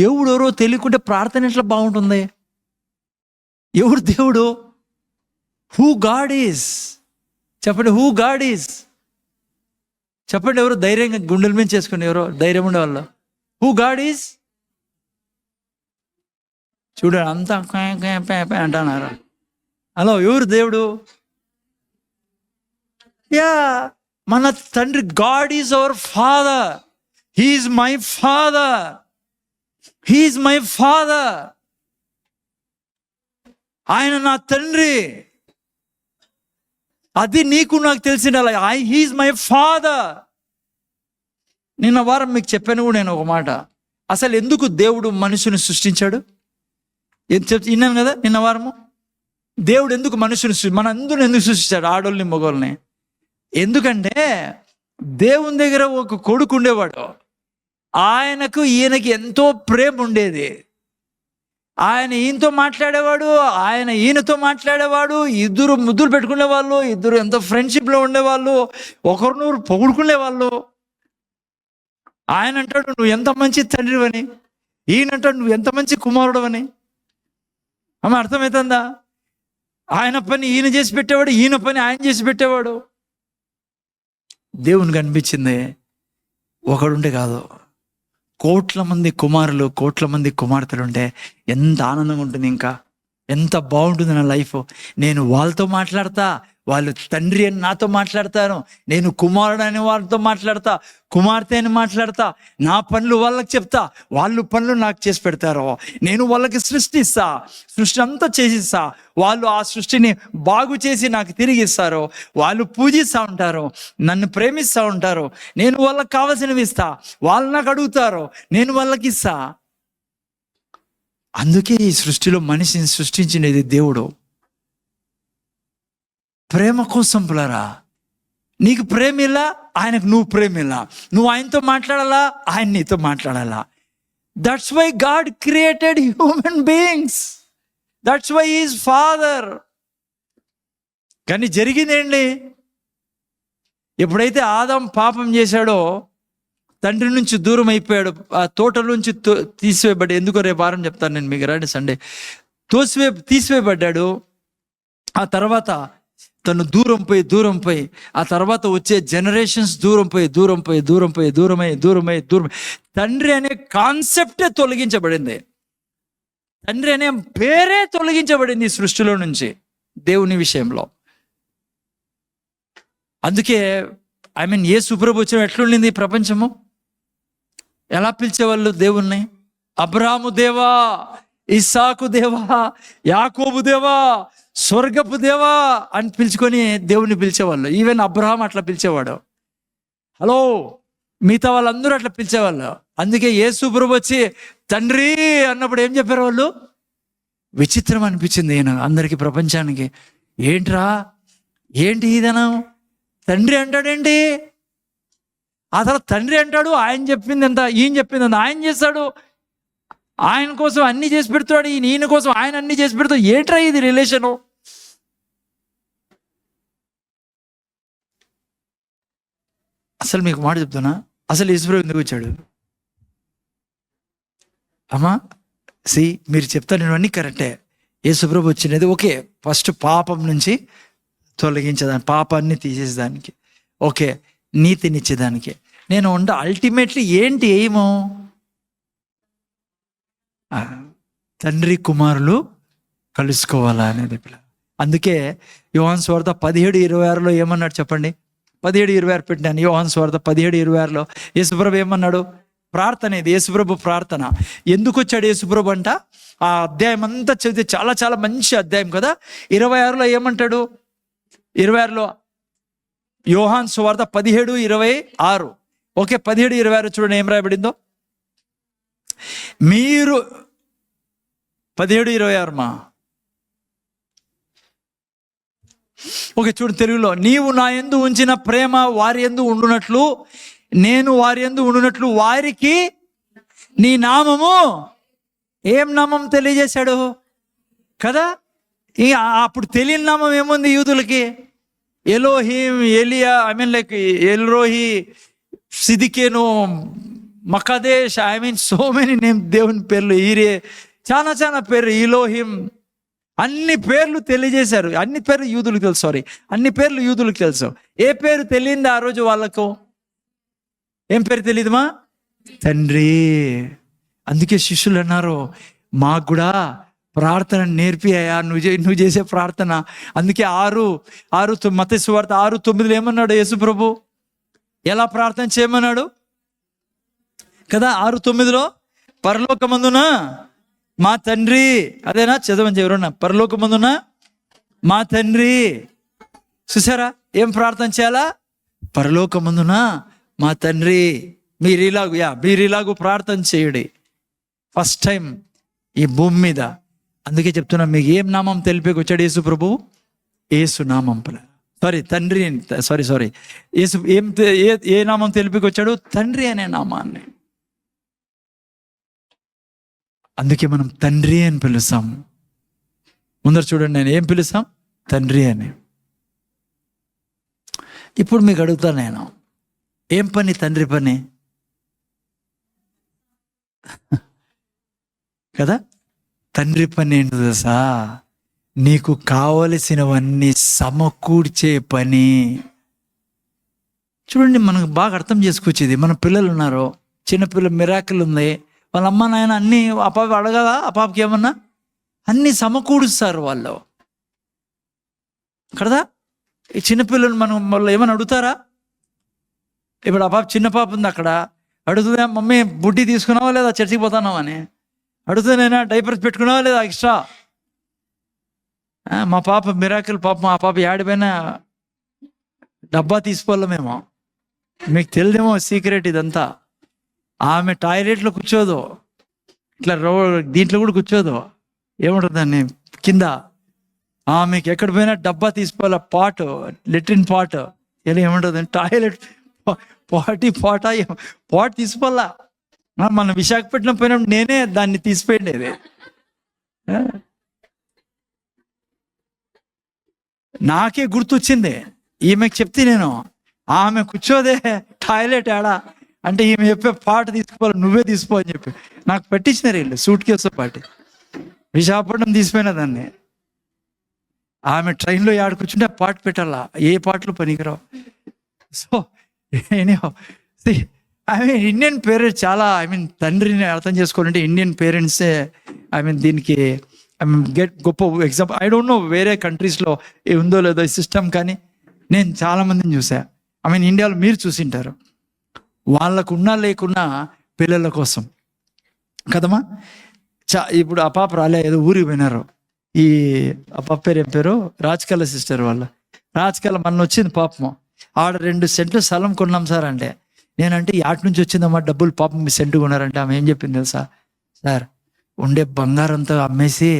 Speaker 1: దేవుడు ఎవరో తెలియకుంటే ప్రార్థన ఎట్లా బాగుంటుంది? ఎవరు దేవుడు? Who God is? చెప్పండి, హూ గాడ్ ఈజ్ చెప్పండి. ఎవరు ధైర్యంగా గుండెల మీద చేసుకుని, ఎవరో ధైర్యం ఉండే వాళ్ళు. Who God is? చూడండి, అంతా అంటున్నారు. హలో, ఎవరు దేవుడు? మన తండ్రి. God is our father. He's my father. He's my father. ఆయన నా తండ్రి. అది నీకు నాకు తెలిసిన హీఈస్ మై ఫాదర్. నిన్న వారం మీకు చెప్పాను కూడా నేను ఒక మాట. అసలు ఎందుకు దేవుడు మనుషుని సృష్టించాడు? విన్నాను కదా నిన్న వారము. దేవుడు ఎందుకు మనుషుని మనందరూ ఎందుకు సృష్టించాడు? ఆడోళ్ళని మగోళ్ళని. ఎందుకంటే దేవుని దగ్గర ఒక కొడుకు ఉండేవాడు. ఆయనకు ఈయనకి ఎంతో ప్రేమ ఉండేది. ఆయన ఈయనతో మాట్లాడేవాడు, ఆయన ఈయనతో మాట్లాడేవాడు. ఇద్దరు ముద్దులు పెట్టుకునేవాళ్ళు, ఇద్దరు ఎంతో ఫ్రెండ్షిప్లో ఉండేవాళ్ళు, ఒకరినొకరు పొగుడుకునేవాళ్ళు. ఆయన అంటాడు నువ్వు ఎంత మంచి తండ్రివని, ఈయన అంటాడు నువ్వు ఎంత మంచి కుమారుడు అని. ఆమె అర్థమవుతుందా? ఆయన పని ఈయన చేసి పెట్టేవాడు, ఈయన పని ఆయన చేసి పెట్టేవాడు. దేవునికి అనిపించింది ఒకడుంటే కాదు, కోట్ల మంది కుమారులు, కోట్ల మంది కుమార్తెలు ఉంటే ఎంత ఆనందంగా ఉంటుంది, ఇంకా ఎంత బాగుంటుంది నా లైఫ్. నేను వాళ్ళతో మాట్లాడతా, వాళ్ళు తండ్రి అని నాతో మాట్లాడతారు, నేను కుమారుడు అని వాళ్ళతో మాట్లాడతా, కుమార్తె అని మాట్లాడతా, నా పనులు వాళ్ళకి చెప్తా, వాళ్ళు పనులు నాకు చేసి పెడతారు. నేను వాళ్ళకి సృష్టిస్తా, సృష్టి అంతా చేసిస్తా, వాళ్ళు ఆ సృష్టిని బాగు చేసి నాకు తిరిగి ఇస్తారు. వాళ్ళు పూజిస్తూ ఉంటారు, నన్ను ప్రేమిస్తూ ఉంటారు, నేను వాళ్ళకి కావాల్సినవి ఇస్తా, వాళ్ళు నాకు అడుగుతారు, నేను వాళ్ళకి ఇస్తా. అందుకే ఈ సృష్టిలో మనిషిని సృష్టించినది దేవుడు ప్రేమ కోసం. పిల్లరా, నీకు ప్రేమ ఇలా, ఆయనకు నువ్వు ప్రేమ ఇలా, నువ్వు ఆయనతో మాట్లాడాలా, ఆయన నీతో మాట్లాడాలా. That's why God created human beings, that's why is father. కానీ జరిగిందేంటి, ఎప్పుడైతే ఆదాం పాపం చేశాడో తండ్రి నుంచి దూరం అయిపోయాడు, ఆ తోట నుంచి తీసివేయబడ్డాడు. ఎందుకో రేపు వారం చెప్తాను నేను మీకు, రండి సండే. తీసివేయబడ్డాడు. ఆ తర్వాత తను దూరం పోయి ఆ తర్వాత వచ్చే జనరేషన్స్ దూరమై తండ్రి అనే కాన్సెప్టే తొలగించబడింది, తండ్రి అనే పేరే తొలగించబడింది ఈ సృష్టిలో నుంచి దేవుని విషయంలో. అందుకే యేసు ప్రభు వచ్చిన ఎట్లుండింది ప్రపంచము, ఎలా పిలిచేవాళ్ళు దేవుణ్ణి? అబ్రాహాము దేవా, ఇస్సాకు దేవా, యాకోబు దేవా, స్వర్గపు దేవా అని పిలుచుకొని దేవుణ్ణి పిలిచేవాళ్ళు. ఈవెన్ అబ్రహాం అట్లా పిలిచేవాడు. హలో, మిగతా వాళ్ళందరూ అట్లా పిలిచేవాళ్ళు. అందుకే యేసు ప్రభు వచ్చి తండ్రి అన్నప్పుడు ఏం చెప్పారు వాళ్ళు? విచిత్రం అనిపించింది ఈయన అందరికీ, ప్రపంచానికి. ఏంటి ఇదనం, తండ్రి అంటాడేంటి? ఆ తర్వాత తండ్రి అంటాడు, ఆయన చెప్పింది ఎంత, ఈయన చెప్పింది ఎంత, ఆయన చేస్తాడు, ఆయన కోసం అన్ని చేసి పెడతాడు, ఈయన కోసం ఆయన అన్ని చేసి పెడతాడు. ఏంట్రా ఇది రిలేషను? అసలు మీకు మాట చెప్తున్నా, అసలు యేసుప్రభు ఎందుకు వచ్చాడు? అమ్మా మీరు చెప్తాను, నేను అన్నీ కరెక్టే. యేసుప్రభు వచ్చినది ఓకే, ఫస్ట్ పాపం నుంచి తొలగించేదానికి, పాపాన్ని తీసేసేదానికి, ఓకే, నీతినిచ్చేదానికి. నేను అల్టిమేట్లీ ఏంటి ఏమో, తండ్రి కుమారులు కలుసుకోవాలా అనేది. అందుకే యోహాను సువార్త 17:26 ఏమన్నాడు చెప్పండి? 17:26 పెట్టినాను. యోహాను సువార్త 17:26 యేసుప్రభు ఏమన్నాడు? ప్రార్థన ఇది, యేసుప్రభు ప్రార్థన. ఎందుకు వచ్చాడు యేసుప్రభు అంట? ఆ అధ్యాయం అంతా చదివితే చాలా చాలా మంచి అధ్యాయం కదా. 26 ఏమంటాడు? 26 యోహాను సువార్త 17:26 ఓకే, 17:26 చూడండి ఏం రాయబడిందో. మీరు 17:26 మా ఓకే చూడు తెలుగులో. నీవు నా యందు ఉంచిన ప్రేమ వారి యందు ఉండునట్లు, నేను వారి యందు ఉండునట్లు వారికి నీ నామము, ఏం నామం తెలియజేశాడు కదా. అప్పుడు తెలియని నామం ఏముంది యూదులకి? ఎలోహిం, ఎలియా, like El Roi, Tsidkenu, Mekaddesh, so many name, దేవుని పేర్లు, ఈరే, చాలా చాలా పేర్లు, ఇలోహిం, అన్ని పేర్లు తెలియజేశారు. అన్ని పేర్లు యూదులకు తెలుసు, అన్ని పేర్లు యూదులకు తెలుసు. ఏ పేరు తెలియంది ఆ రోజు వాళ్ళకు? ఏం పేరు తెలియదుమా? తండ్రి. అందుకే శిష్యులు అన్నారు, మాకు కూడా ప్రార్థన నేర్పి అయ్యా, నువ్వు చేసే ప్రార్థన. అందుకే 6 మత్తయి సువార్త 6:9 ఏమన్నాడు యేసు ప్రభు? ఎలా ప్రార్థన చేయమన్నాడు కదా? 6:9 పరలోకమందున మా తండ్రి, అదేనా చదవని ఎవరన్నా? పరలోకమందున మా తండ్రి. చూసారా ఏం ప్రార్థన చేయాలా? పరలోకమందున మా తండ్రి, మీరిలాగు ప్రార్థన చేయుడి. ఫస్ట్ టైం ఈ భూమి మీద. అందుకే చెప్తున్నా, మీకు ఏం నామం తెలిపేకి వచ్చాడు యేసు ప్రభు? యేసు నామం. తండ్రి, సారీ యేసు ఏ నామం తెలిపేకి వచ్చాడు? తండ్రి అనే నామాన్ని. అందుకే మనం తండ్రి అని పిలుస్తాం. ముందర చూడండి, నేను ఏం పిలుస్తాం? తండ్రి అని. ఇప్పుడు మీకు అడుగుతాను నేను, ఏం పని తండ్రి పని కదా? తండ్రి పని ఏంటి తెలుసా? నీకు కావలసినవన్నీ సమకూర్చే పని. చూడండి, మనకు బాగా అర్థం చేసుకోవచ్చేది. మన పిల్లలు ఉన్నారు, చిన్నపిల్లలు, మిరాకిల్ ఉంది, వాళ్ళ అమ్మ నాయన అన్నీ ఆ పాప అడగదా? ఆ పాపకి ఏమన్నా అన్నీ సమకూడుస్తారు వాళ్ళు కదా. ఈ చిన్నపిల్లలు మనం మళ్ళీ ఏమైనా అడుగుతారా? ఇప్పుడు ఆ పాప, చిన్న పాప ఉంది అక్కడ, అడుగుతుందా మమ్మీ బుడ్డి తీసుకున్నావా లేదా, చర్చికి పోతున్నావా అని అడుగుతుందైనా, డైపర్స్ పెట్టుకున్నావా లేదా ఎక్స్ట్రా? మా పాప మిరాకిల్ పాప, మా పాప ఏడిపోయినా డబ్బా తీసుకోవాలి మేము. మీకు తెలిదేమో సీక్రెట్ ఇదంతా. ఆమె టాయిలెట్లో కూర్చోదు, ఇట్లా దీంట్లో కూడా కూర్చోదు, ఏముంటుంది దాన్ని కింద. ఆమెకి ఎక్కడ పోయినా డబ్బా తీసుకోవాలి, పాట్, లెట్రిన్ పాట్, ఇలా ఏముంటుంది టాయిలెట్ పాట్ తీసుకోవాలా. మన విశాఖపట్నం పోయినప్పుడు నేనే దాన్ని తీసిపోయిండేది. నాకే గుర్తొచ్చింది, ఈమెకి చెప్తే నేను, ఆమె కూర్చోదే టాయిలెట్ ఏడా అంటే ఈమె చెప్పే పాట తీసుకోవాలి, నువ్వే తీసుకో అని చెప్పి నాకు పెట్టించినారు వీళ్ళు సూట్ కేసు పాటి. విశాఖపట్నం తీసిపోయినా దాన్ని. ఆమె ట్రైన్లో ఆడ కూర్చుంటే పాట పెట్టాలా, ఏ పాటలు పనికిరావు. సో ఎనీహౌ, ఇండియన్ పేరెంట్స్ చాలా, తండ్రిని అర్థం చేసుకోవాలంటే ఇండియన్ పేరెంట్సే దీనికి గెట్ గొప్ప ఎగ్జాంపుల్. ఐ డోంట్ నో వేరే కంట్రీస్లో ఉందో లేదో ఈ సిస్టమ్, కానీ నేను చాలామందిని చూసా. ఇండియాలో మీరు చూసింటారు, వాళ్ళకు ఉన్నా లేకున్నా పిల్లల కోసం కదమ్మా. ఇప్పుడు ఆ పాప రాలే, ఏదో ఊరికి పోయినారు. ఈ ఆ పాప పేరు ఏం పేరు, రాజకళ సిస్టర్ వాళ్ళ, రాజకళ మన వచ్చింది పాపము. ఆడ 2 సెంట్లు స్థలం కొన్నాం సార్ అంటే, నేనంటే యాటి నుంచి వచ్చిందమ్మా డబ్బులు, పాపం మీ సెంటు కొన్నారంటే ఆమె ఏం చెప్పింది తెలుసా, సార్ ఉండే బంగారంతో అమ్మేసి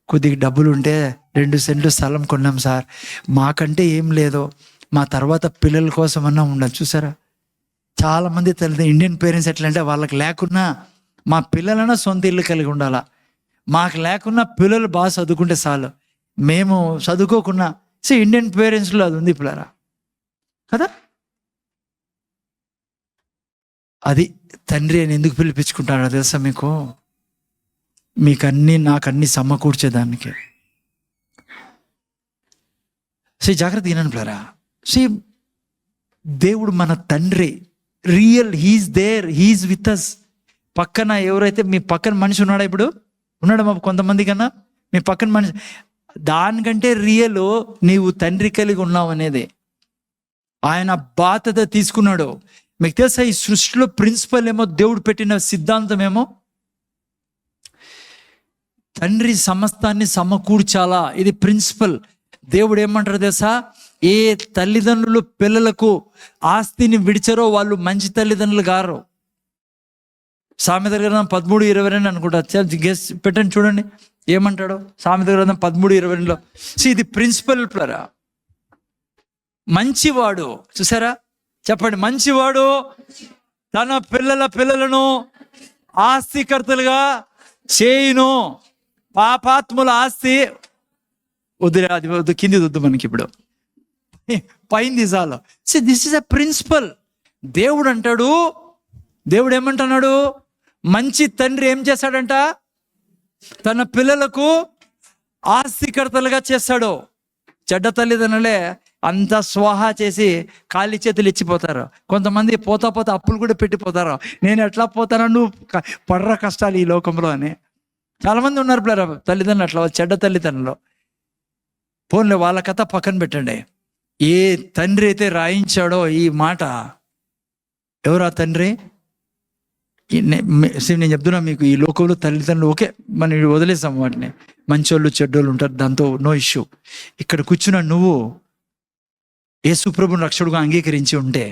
Speaker 1: కొద్దిగా డబ్బులు ఉంటే 2 సెంట్లు స్థలం కొన్నాం సార్, మాకంటే ఏం లేదు, మా తర్వాత పిల్లల కోసం అన్నా ఉండదు. చూసారా, చాలామంది తెలియదు ఇండియన్ పేరెంట్స్ ఎట్లా అంటే, వాళ్ళకి లేకున్నా మా పిల్లలన్నా సొంత ఇల్లు కలిగి ఉండాలా, మాకు లేకున్నా పిల్లలు బాగా చదువుకుంటే చాలు, మేము చదువుకోకున్నా. సో ఇండియన్ పేరెంట్స్లో అది ఉంది పిల్లరా కదా. అది తండ్రి అని ఎందుకు పిలిపించుకుంటాడో తెలుసా మీకు, మీకన్నీ నాకన్నీ సమకూర్చేదానికి. సో జాగ్రత్త వినండి పిల్లరా. సో దేవుడు మన తండ్రి, real, he's there, he's with us. పక్కన ఎవరైతే మీ పక్కన మనిషి ఉన్నాడా, ఇప్పుడు ఉన్నాడు మా కొంతమంది కన్నా మీ పక్కన మనిషి, దానికంటే రియల్ నీవు తండ్రి కలిగి ఉన్నావు అనేది. ఆయన బాధ్యత తీసుకున్నాడు. మీకు తెలుసా, ఈ సృష్టిలో ప్రిన్సిపల్ ఏమో, దేవుడు పెట్టిన సిద్ధాంతం ఏమో, తండ్రి సమస్తాన్ని సమకూర్చాలా, ఇది ప్రిన్సిపల్. దేవుడు ఏమంటారు తెలుసా, ఏ తల్లిదండ్రులు పిల్లలకు ఆస్తిని విడిచారో వాళ్ళు మంచి తల్లిదండ్రులు గారు. సామెత గ్రంథం 13:22 అనుకుంటా, గెస్ పెట్టండి చూడండి ఏమంటాడు. సామెత గ్రంథం 13:22లో ఇది ప్రిన్సిపల్ ప్లరా. మంచివాడు, చూసారా, చెప్పండి, మంచివాడు తన పిల్లలను ఆస్తికర్తలుగా చేయును. పాపాత్ముల ఆస్తి వద్దులే, అది వద్దు, కింది వద్దు మనకి, ఇప్పుడు పైంది చాలు. This is a principle. దేవుడు అంటాడు, దేవుడు ఏమంటున్నాడు, మంచి తండ్రి ఏం చేశాడంట, తన పిల్లలకు ఆస్తికర్తలుగా చేస్తాడు. చెడ్డ తల్లిదండ్రులే అంతా స్వాహా చేసి ఖాళీ చేతులు ఇచ్చిపోతారు. కొంతమంది పోతా అప్పులు కూడా పెట్టిపోతారు. నేను ఎట్లా పోతానో, నువ్వు పడ్ర కష్టాలు ఈ లోకంలో అని చాలామంది ఉన్నారు పిల్లరా. తల్లిదండ్రులు అట్లా చెడ్డ తల్లిదండ్రులు. పోన్లే, వాళ్ళ కథ పక్కన పెట్టండి. ఏ తండ్రి అయితే రాయించాడో ఈ మాట, ఎవరు ఆ తండ్రి? నేను చెప్తున్నా మీకు, ఈ లోకంలో తల్లిదండ్రులు ఓకే, మనం వదిలేసాం వాటిని, మంచోళ్ళు చెడ్డోళ్ళు ఉంటారు, దాంతో నో ఇష్యూ. ఇక్కడ కూర్చున్న నువ్వు యేసు ప్రభువుని రక్షకుడుగా అంగీకరించి ఉంటే,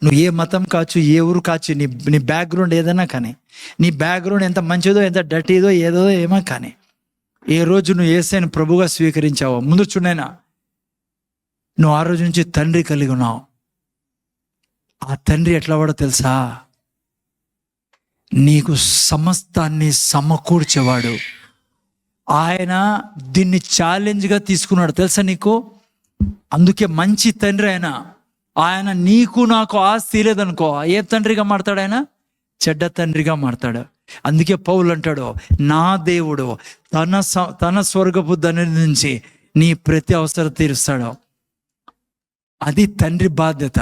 Speaker 1: నువ్వు ఏ మతం కావచ్చు, ఏ ఊరు కావచ్చు, నీ బ్యాక్గ్రౌండ్ ఏదైనా కానీ, నీ బ్యాక్గ్రౌండ్ ఎంత మంచిదో ఎంత డర్టీదో ఏదో ఏమో కానీ, ఏ రోజు నువ్వు యేసయ్యను ప్రభువుగా స్వీకరించావో, ముందు చూడైనా నువ్వు ఆ రోజు నుంచి తండ్రి కలిగి ఉన్నావు. ఆ తండ్రి ఎట్లా వాడో తెలుసా, నీకు సమస్తాన్ని సమకూర్చేవాడు. ఆయన దీన్ని ఛాలెంజ్గా తీసుకున్నాడు తెలుసా నీకు. అందుకే మంచి తండ్రి ఆయన నీకు నాకు ఆస్తి లేదనుకో, ఏ తండ్రిగా మారతాడు ఆయన? చెడ్డ తండ్రిగా మారతాడు. అందుకే పౌలు అంటాడు, నా దేవుడు తన స్వర్గపు ధని నుంచి నీ ప్రతి అవసరం తీరుస్తాడు. అది తండ్రి బాధ్యత.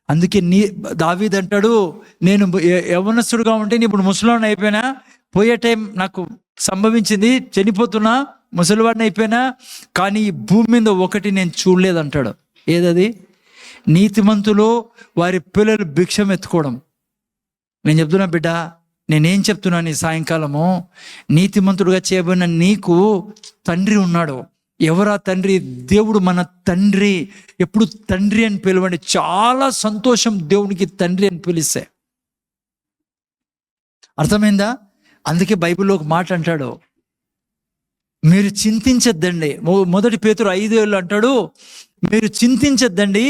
Speaker 1: అందుకే దావీదు అంటాడు, నేను యవ్వనస్తుడుగా ఉంటే ఇప్పుడు ముసలోని అయిపోయినా, పోయే టైం నాకు సంభవించింది, చనిపోతున్నా, ముసలివాడిని అయిపోయినా, కానీ ఈ భూమి మీద ఒకటి నేను చూడలేదంటాడు. ఏదది? నీతిమంతులు వారి పిల్లలు భిక్షం ఎత్తుకోవడం. నేను చెప్తున్నా బిడ్డ, నేనేం చెప్తున్నాను ఈ సాయంకాలము, నీతిమంతుడుగా చేయబడిన నీకు తండ్రి ఉన్నాడు. ఎవరా తండ్రి? దేవుడు మన తండ్రి. ఎప్పుడు తండ్రి అని పిలవండి. చాలా సంతోషం దేవునికి తండ్రి అని పిలిస్తే. అర్థమైందా? అందుకే బైబిల్లో ఒక మాట అంటాడు, మీరు చింతించద్దండి. 1 పేతురు 5:7 అంటాడు, మీరు చింతించద్దండి.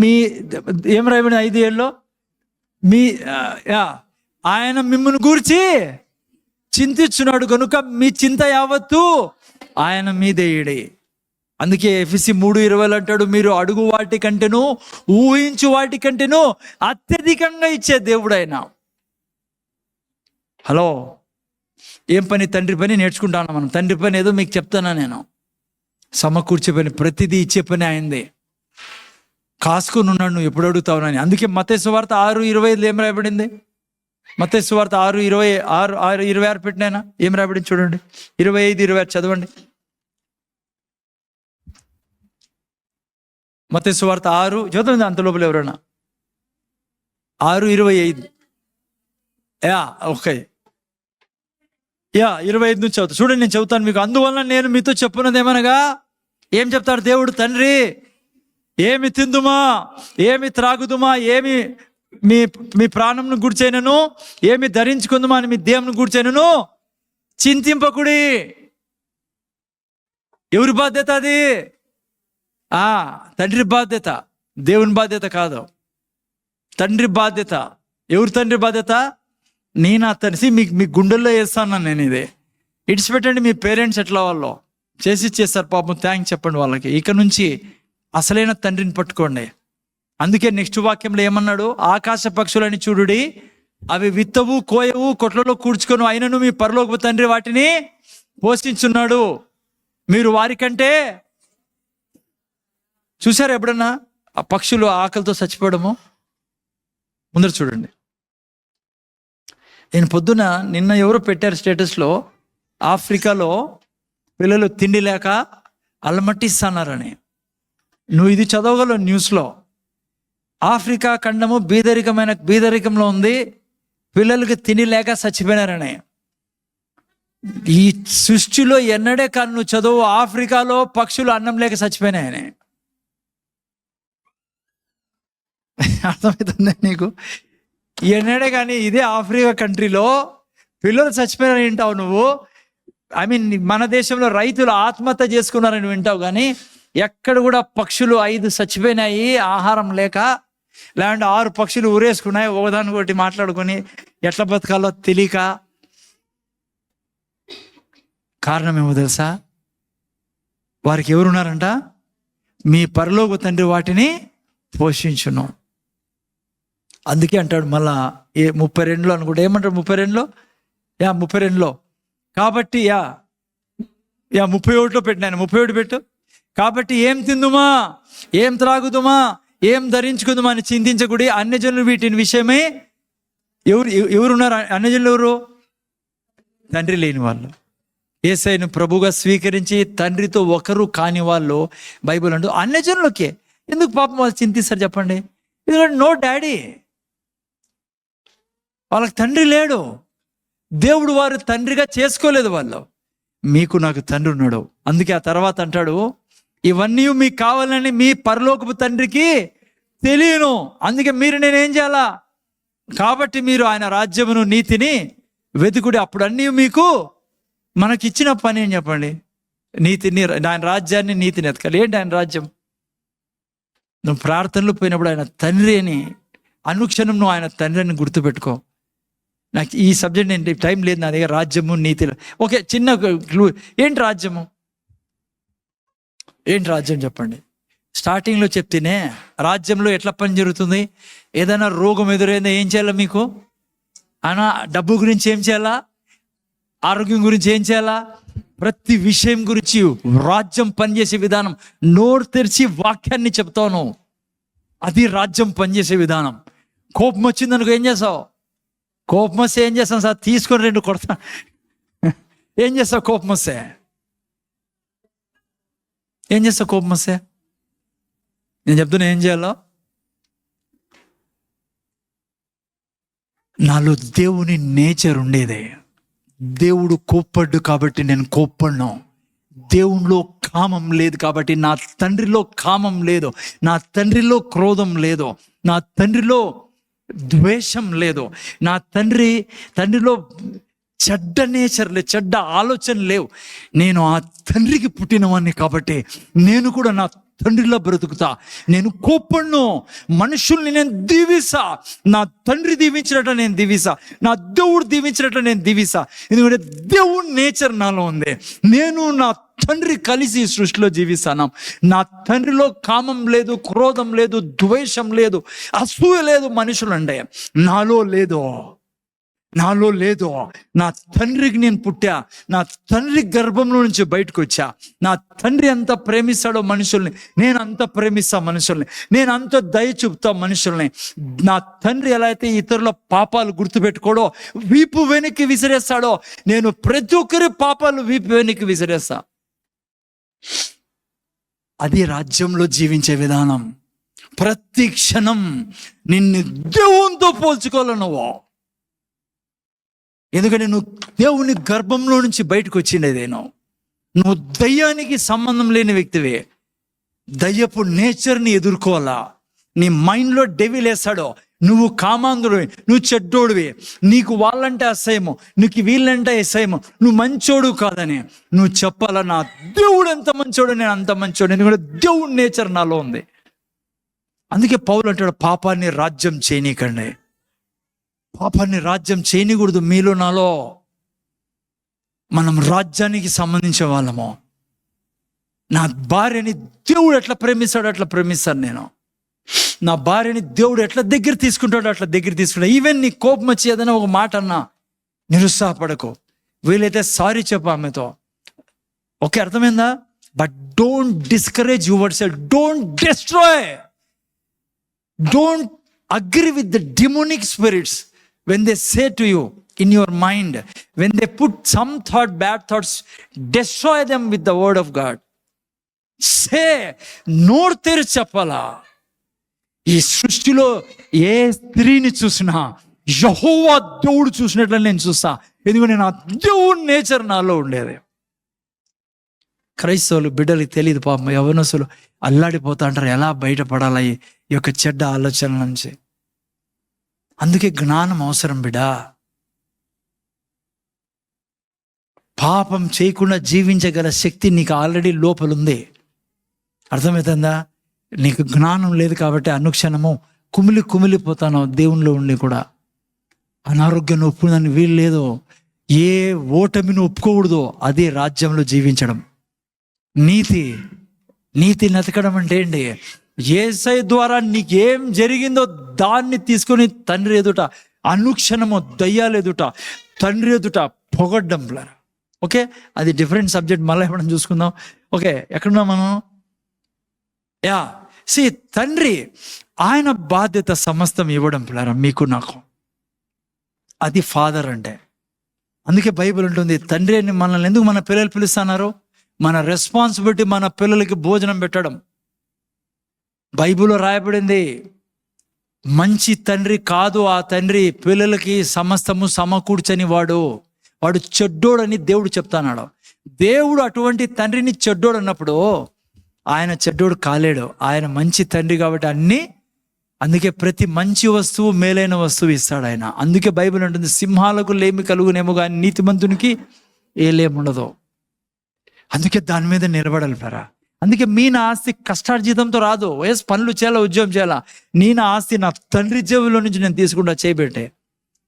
Speaker 1: మీ ఏం రాయబడి 5:7లో? మీ ఆయన మిమ్మల్ని గూర్చి చింతించున్నాడు కనుక మీ చింత యావత్తు ఆయన మీదేయడి. అందుకే ఎఫెసీ 3:20 అంటాడు, మీరు అడుగు వాటి కంటేను ఊహించు వాటి కంటేను అత్యధికంగా ఇచ్చే దేవుడు ఆయన. హలో, ఏం పని? తండ్రి పని నేర్చుకుంటాను మనం. తండ్రి పని ఏదో మీకు చెప్తానా నేను? సమకూర్చే పని, ప్రతిదీ ఇచ్చే పని ఆయనదే. కాసుకొని ఉన్నాడు, నువ్వు ఎప్పుడు అడుగుతావునని. అందుకే మత్తయి సువార్త 6:25 ఏం రాయబడింది? మత్తయి సువార్త 6:26 పెట్టినాయన ఏం రాయబడింది చూడండి. 25-26 చదవండి. మత్తయి సువార్త 6 చదవండి. అంత లోపల ఎవరైనా 6:25 ఓకే 25 నుంచి చదువుతా చూడండి. నేను చెబుతాను మీకు. అందువలన నేను మీతో చెప్పున్నది ఏమనగా, ఏం చెప్తాడు దేవుడు తండ్రి? ఏమి తిందుమా, ఏమి త్రాగుదుమా, ఏమి మీ ప్రాణంను గుడిచేనను, ఏమి ధరించుకుందుమా అని మీ దేవుని గుడిచేనను చింతింపకుడి. ఎవరి బాధ్యత అది? తండ్రి బాధ్యత, దేవుని బాధ్యత కాదు. తండ్రి బాధ్యత. ఎవరు తండ్రి బాధ్యత? నేను అతనిసి మీ గుండెల్లో వేస్తాను నేను. ఇది ఇడిచిపెట్టండి. మీ పేరెంట్స్ ఎట్లా వాళ్ళు చేస్తారు పాపం, థ్యాంక్స్ చెప్పండి వాళ్ళకి. ఇక నుంచి అసలైన తండ్రిని పట్టుకోండి. అందుకే నెక్స్ట్ వాక్యంలో ఏమన్నాడు? ఆకాశ పక్షులని చూడుడి, అవి విత్తవు, కోయవు, కొట్లలో కూర్చుకొని, అయినను మీ పరలోకపు తండ్రి వాటిని పోషించున్నాడు. మీరు వారికంటే చూసారు ఎప్పుడన్నా ఆ పక్షులు ఆకలితో చచ్చిపోవడము? ముందర చూడండి. నేను పొద్దున నిన్న ఎవరో పెట్టారు స్టేటస్లో, ఆఫ్రికాలో పిల్లలు తిండి లేక అలమటిస్తున్నారని. నువ్వు ఇది చదవగలవు న్యూస్లో. ఆఫ్రికా ఖండము బీదరికంలో ఉంది, పిల్లలకి తిండి లేక చచ్చిపోయినారని. ఈ సృష్టిలో ఎన్నడే కానీ నువ్వు చదువు, ఆఫ్రికాలో పక్షులు అన్నం లేక చచ్చిపోయినాయని. అర్థమవుతుంది నీకు? ఎన్నడే కానీ ఇదే ఆఫ్రికా కంట్రీలో పిల్లలు చచ్చిపోయినారని వింటావు నువ్వు. మన దేశంలో రైతులు ఆత్మహత్య చేసుకున్నారని వింటావు, కానీ ఎక్కడ కూడా పక్షులు 5 చచ్చిపోయినాయి ఆహారం లేక, లేదంటే 6 పక్షులు ఊరేసుకున్నాయి ఒకదాని ఒకటి మాట్లాడుకొని ఎట్లా బతకాలో తెలియక. కారణం ఏమో తెలుసా? వారికి ఎవరున్నారంట? మీ పరలోక తండ్రి వాటిని పోషించును. అందుకే అంటాడు మళ్ళా 32 అనుకుంటా, ఏమంటాడు 32లో? 32లో కాబట్టి 31లో పెట్టినాను, 31 పెట్టు. కాబట్టి ఏం తిందుమా, ఏం త్రాగుదుమా, ఏం ధరించుకుందుమా అని చింతించకూడి, అన్యజనులు వీటిని విషయమై. ఎవరున్నారు అన్యజనులు? ఎవరు? తండ్రి లేని వాళ్ళు, యేసయ్యను ప్రభుగా స్వీకరించి తండ్రితో ఒకరు కాని వాళ్ళు. బైబిల్ అంటూ అన్యజనులకే ఎందుకు పాపం వాళ్ళు చింతిస్తారు చెప్పండి? ఎందుకంటే నో డాడీ, వాళ్ళకి తండ్రి లేడు. దేవుడు వారు తండ్రిగా చేసుకోలేదు వాళ్ళు. మీకు నాకు తండ్రి ఉన్నాడు. అందుకే ఆ తర్వాత అంటాడు, ఇవన్నీ మీకు కావాలని మీ పరలోకపు తండ్రికి తెలియను. అందుకే మీరు నేనేం చేయాలా? కాబట్టి మీరు ఆయన రాజ్యమును నీతిని వెతుకుడి, అప్పుడు అన్నీ మీకు. మనకిచ్చిన పని ఏం చెప్పండి? నీతిని, ఆయన రాజ్యాన్ని, నీతిని ఎతకాలి. ఏంటి ఆయన రాజ్యం? నువ్వు ప్రార్థనలు పోయినప్పుడు ఆయన తండ్రి అని అనుక్షణం నువ్వు ఆయన తండ్రి అని గుర్తుపెట్టుకో. నాకు ఈ సబ్జెక్ట్ ఏంటి, టైం లేదు నా దగ్గర. రాజ్యము నీతి. ఓకే, చిన్న క్లూ. ఏంటి రాజ్యము? ఏంటి రాజ్యం చెప్పండి? స్టార్టింగ్లో చెప్తేనే రాజ్యంలో ఎట్లా పని జరుగుతుంది? ఏదైనా రోగం ఎదురైందా ఏం చేయాలా మీకు? అనా డబ్బు గురించి ఏం చేయాలా? ఆరోగ్యం గురించి ఏం చేయాలా? ప్రతి విషయం గురించి రాజ్యం పనిచేసే విధానం. నోరు తెరిచి వాక్యాన్ని చెప్తాను, అది రాజ్యం పనిచేసే విధానం. కోపం వచ్చిందనుకో ఏం చేస్తావు? కోపం వస్తే ఏం చేస్తాను సార్? తీసుకొని 2 కొడతా. ఏం చేస్తావు కోపం వస్తే? ఏం చేస్తావు కోపం వస్తే? నేను చెప్తున్నా ఏం చేయాలో. నాలో దేవుని నేచర్ ఉండేదే. దేవుడు కోప్పడ్డు కాబట్టి నేను కోప్పడ్ను. దేవునిలో కామం లేదు కాబట్టి నా తండ్రిలో కామం లేదు, నా తండ్రిలో క్రోధం లేదు, నా తండ్రిలో ద్వేషం లేదు, నా తండ్రిలో చెడ్డ నేచర్ లేదు, చెడ్డ ఆలోచన లేవు. నేను ఆ తండ్రికి పుట్టినవాడిని కాబట్టి నేను కూడా నా తండ్రిలో బ్రతుకుతా. నేను కోప్పడ్ను, మనుషుల్ని నేను దీవిస్తా. నా తండ్రి దీవించినట్టు నేను దీవిస్తా, నా దేవుడు దీవించినట్టు నేను దీవిస్తా. ఎందుకంటే దేవుడి నేచర్ నాలో ఉంది. నేను నా తండ్రి కలిసి సృష్టిలో జీవిస్తాను. నా తండ్రిలో కామం లేదు, క్రోధం లేదు, ద్వేషం లేదు, అసూయ లేదు. మనుషులంటే నాలో లేదు. నా తండ్రికి నేను పుట్టా, నా తండ్రి గర్భంలో నుంచి బయటకు వచ్చా. నా తండ్రి ఎంత ప్రేమిస్తాడో మనుషుల్ని, నేను అంత ప్రేమిస్తా మనుషుల్ని, నేను అంత దయ చూపుతా మనుషుల్ని. నా తండ్రి ఎలా అయితే ఇతరుల పాపాలు గుర్తుపెట్టుకోడో, వీపు వెనక్కి విసిరేస్తాడో, నేను ప్రతి ఒక్కరి పాపాలు వీపు వెనక్కి విసిరేస్తా. అది రాజ్యంలో జీవించే విధానం. ప్రతి క్షణం నిన్ను దేవునితో పోల్చుకోవాలనువో. ఎందుకంటే నువ్వు దేవుని గర్భంలో నుంచి బయటకు వచ్చిండేదేనో. నువ్వు దయ్యానికి సంబంధం లేని వ్యక్తివే. దయ్యపు నేచర్ని ఎదుర్కోవాలా. నీ మైండ్లో డెవిల్ వేస్తాడో, నువ్వు కామాంధుడివి, నువ్వు చెడ్డోడివి, నీకు వాళ్ళంటే అసహ్యము, నీకు వీళ్ళంటే అసహ్యము, నువ్వు మంచోడు కాదని నువ్వు చెప్పాలా. నా దేవుడు ఎంత మంచోడు, నేను అంత మంచోడు. ఎందుకంటే దేవుడి నేచర్ నాలో ఉంది. అందుకే పౌలు అంటాడు, పాపాన్ని రాజ్యం చేయనీకండి. పాపాన్ని రాజ్యం చేయకూడదు మీలో నాలో. మనం రాజ్యానికి సంబంధించిన వాళ్ళము. నా భార్యని దేవుడు ఎట్లా ప్రేమిస్తాడో అట్లా ప్రేమిస్తాను నేను. నా భార్యని దేవుడు ఎట్లా దగ్గర తీసుకుంటాడో అట్లా దగ్గర తీసుకుంటాడు. ఈవెన్ నీ కోపం వచ్చి ఏదైనా ఒక మాట అన్నా నిరుత్సాహపడకు, వీలైతే సారీ చెప్పు ఆమెతో. ఓకే, అర్థమైందా? But don't discourage your self, don't destroy, don't agree with the demonic spirits when they say to you in your mind, when they put some thought, bad thoughts, destroy them with the word of God. Say, నోరు తెరిచి చెప్పాలా. ఈ సృష్టిలో ఏ స్త్రీని చూసినా యెహోవా దేవుడు చూసినట్లు నేను చూస్తా. ఎందుకంటే నా దేవుడి నేచర్ నాలో ఉండేది. క్రైస్తవులు బిడ్డలకి తెలియదు పాపం, యవ్వనస్తులు అల్లాడిపోతా అంటారు, ఎలా బయటపడాలా ఈ యొక్క చెడ్డ ఆలోచనల నుంచి. అందుకే జ్ఞానం అవసరం బిడ్డా. పాపం చేయకుండా జీవించగల శక్తి నీకు ఆల్రెడీ లోపలుంది. అర్థమవుతుందా? నీకు జ్ఞానం లేదు కాబట్టి అనుక్షణము కుమిలిపోతాను దేవునిలో ఉండి కూడా. అనారోగ్యాన్ని ఒప్పుకుందని వీలు లేదు. ఏ ఓటమిని ఒప్పుకోకూడదు. అదే రాజ్యంలో జీవించడం. నీతి నతకడం అంటే ఏంటి? యేసై ద్వారా నీకేం జరిగిందో దాన్ని తీసుకొని తండ్రి ఎదుట అనుక్షణము, దయ్యాలు ఎదుట, తండ్రి ఎదుట పొగడ్డం. ఓకే, అది డిఫరెంట్ సబ్జెక్ట్, మళ్ళీ ఎప్పుడైనా చూసుకుందాం. ఓకే, ఎక్కడున్నా మనం? తండ్రి ఆయన బాధ్యత సమస్తం ఇవ్వడం పిల్లరా మీకు నాకు. అది ఫాదర్ అంటే. అందుకే బైబిల్ ఉంటుంది, తండ్రి అని మనల్ని ఎందుకు మన పిల్లలు పిలుస్తున్నారు? మన రెస్పాన్సిబిలిటీ మన పిల్లలకి భోజనం పెట్టడం. బైబిల్లో రాయబడింది, మంచి తండ్రి కాదు ఆ తండ్రి, పిల్లలకి సమస్తము సమకూర్చని వాడు చెడ్డోడని దేవుడు చెప్తాన్నాడు. దేవుడు అటువంటి తండ్రిని చెడ్డోడు అన్నప్పుడు ఆయన చెడ్డోడు కాలేడు. ఆయన మంచి తండ్రి కాబట్టి అందుకే ప్రతి మంచి వస్తువు, మేలైన వస్తువు ఇస్తాడు ఆయన. అందుకే బైబిల్ ఉంటుంది, సింహాలకు లేమి కలుగునేమో కానీ నీతిమంతునికి ఏ లేముండదు. అందుకే దాని మీద నిలబడాలి పరా. అందుకే మీ నా ఆస్తి కష్టార్జితంతో రాదు. పనులు చేయాలా, ఉద్యోగం చేయాలా. నా ఆస్తి నా తండ్రి జేబులో నుంచి నేను తీసుకుంటా, చేయబెట్టే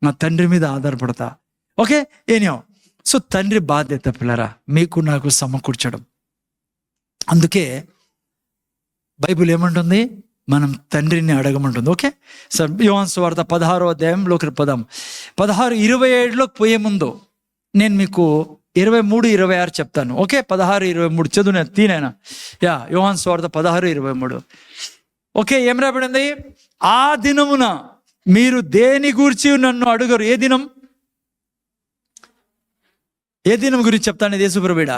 Speaker 1: నా తండ్రి మీద ఆధారపడతా. ఓకే, సో తండ్రి బాధ్యత పిల్లరా మీకు నాకు సమకూర్చడం. అందుకే బైబిల్ ఏమంటుంది? మనం తండ్రిని అడగమంటుంది. ఓకే, సో యోహాను సువార్త 16వ అధ్యాయంలోకి పదం 16:27లోకి పోయే ముందు నేను మీకు 23-26 చెప్తాను. ఓకే, 16-23 చదువు తీనైనా. యోహాను సువార్త 16:23. ఓకే, ఏం రాబడింది? ఆ దినమున మీరు దేని గూర్చి నన్ను అడుగరు. ఏ దినం? ఏ దినం గురించి చెప్తాను యేసుప్రభుడా?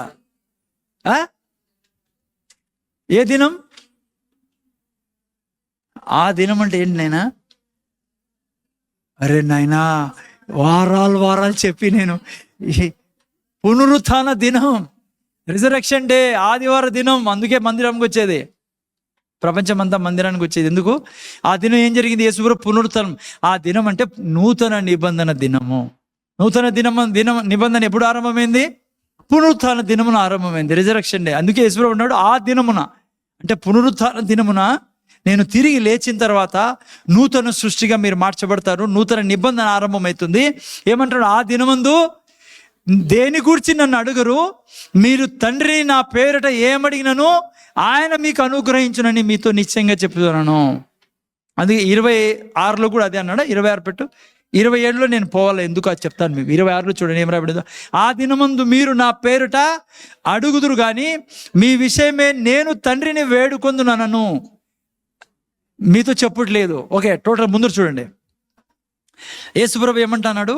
Speaker 1: ఏ దినం? ఆ దినం అంటే ఏంటి నాయనా? అరే నాయనా, వారాలు చెప్పి నేను పునరుత్థాన దినం, రిజరెక్షన్ డే, ఆదివార దినం. అందుకే మందిరానికి వచ్చేది, ప్రపంచమంతా మందిరానికి వచ్చేది. ఎందుకు? ఆ దినం ఏం జరిగింది? యేసుప్రభు పునరుత్థానం. ఆ దినం అంటే నూతన నిబంధన దినము. నూతన నిబంధన ఎప్పుడు ఆరంభమైంది? పునరుత్థాన దినమున ఆరంభమైంది, రిజరెక్షన్ డే. అందుకే యేసుప్రభు అన్నాడు, ఆ దినమున అంటే పునరుత్థాన దినమున నేను తిరిగి లేచిన తర్వాత నూతన సృష్టిగా మీరు మార్చబడతారు, నూతన నిబంధన ఆరంభమవుతుంది. ఏమంటాడు? ఆ దినమందు దేని గురించి నన్ను అడుగరు, మీరు తండ్రి నా పేరిట ఏమడిగినను ఆయన మీకు అనుగ్రహించునని మీతో నిశ్చయంగా చెప్తున్నాను. అందుకే 26లో కూడా అదే అన్నాడు. 26 పెట్టు. 27లో నేను పోవాలి, ఎందుకు అది చెప్తాను మీకు. 26లో చూడండి ఏం రాబడిందో. ఆ దినమందు మీరు నా పేరిట అడుగుదురు కానీ మీ విషయమే నేను తండ్రిని వేడుకొందునను మీతో చెప్పట్లేదు. ఓకే, టోటల్ ముందు చూడండి. యేసుప్రభు ఏమంటున్నాడు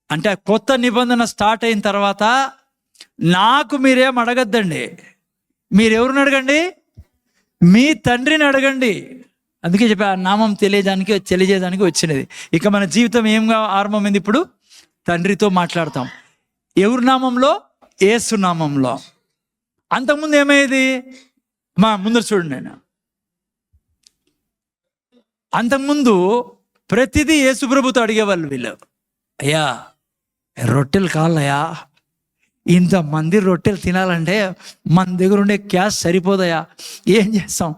Speaker 1: అంటే, కొత్త నిబంధన స్టార్ట్ అయిన తర్వాత నాకు మీరేం అడగద్దండి, మీరెవరిని అడగండి? మీ తండ్రిని అడగండి. అందుకే చెప్పి ఆ నామం తెలియజేయడానికి వచ్చినది. ఇక మన జీవితం ఏంగా ఆరంభమైంది? ఇప్పుడు తండ్రితో మాట్లాడతాం. ఎవరి నామంలో? యేసు నామంలో. అంతకుముందు ఏమయ్యేది? ముందర చూడండి. నేను అంతకుముందు ప్రతిదీ యేసుప్రభుతో అడిగేవాళ్ళు వీళ్ళు. అయ్యా రొట్టెలు కావాలయ్యా, ఇంతమంది రొట్టెలు తినాలంటే మన దగ్గర ఉండే క్యాష్ సరిపోదయా, ఏం చేస్తాం?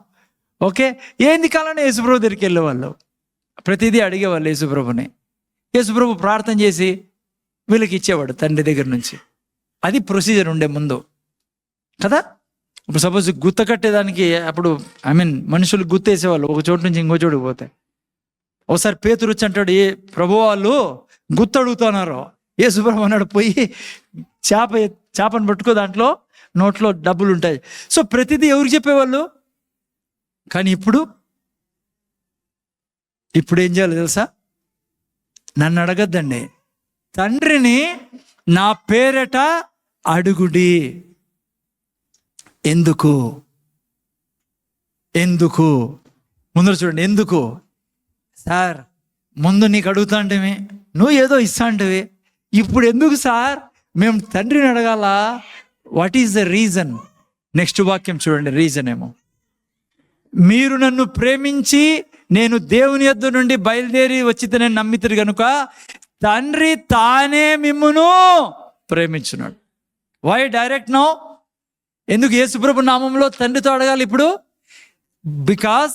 Speaker 1: ఓకే, ఏంది కావాలని యేసుప్రభు దగ్గరికి వెళ్ళేవాళ్ళు, ప్రతిదీ అడిగేవాళ్ళు యేసుప్రభుని. యేసుప్రభు ప్రార్థన చేసి వీళ్ళకి ఇచ్చేవాడు తండ్రి దగ్గర నుంచి. అది ప్రొసీజర్ ఉండే ముందు కదా. ఇప్పుడు సపోజ్ గుత్త కట్టేదానికి అప్పుడు మనుషులు గుత్తేసేవాళ్ళు ఒక చోటు నుంచి ఇంకో చోటుకు పోతే. ఒకసారి పేతురు వచ్చి అంటాడు, ఏ ప్రభు వాళ్ళు గుత్త అడుగుతున్నారు. యేసుప్రభు అన్నాడు, పోయి చేపను పట్టుకో, దాంట్లో నోట్లో డబ్బులు ఉంటాయి. సో ప్రతిదీ ఎవరికి చెప్పేవాళ్ళు. కానీ ఇప్పుడు ఏం చేయాలి తెలుసా? నన్ను అడగద్దండి, తండ్రిని నా పేరట అడుగుడి. ఎందుకు? ముందర చూడండి. ఎందుకు సార్? ముందు నీకు అడుగుతా అంటేవి, నువ్వు ఏదో ఇస్తా అంటవి, ఇప్పుడు ఎందుకు సార్ మేము తండ్రిని అడగాల? What is the reason? Next వాక్యం చూడండి. రీజన్ ఏమో, మీరు నన్ను ప్రేమించి నేను దేవుని యొద్ద నుండి బయలుదేరి వచ్చితేనే నమ్మితురు కనుక తండ్రి తానే మిమ్మును ప్రేమించున్నాడు. Why direct now? ఎందుకు యేసుప్రభు నామంలో తండ్రితో అడగాలి ఇప్పుడు? Because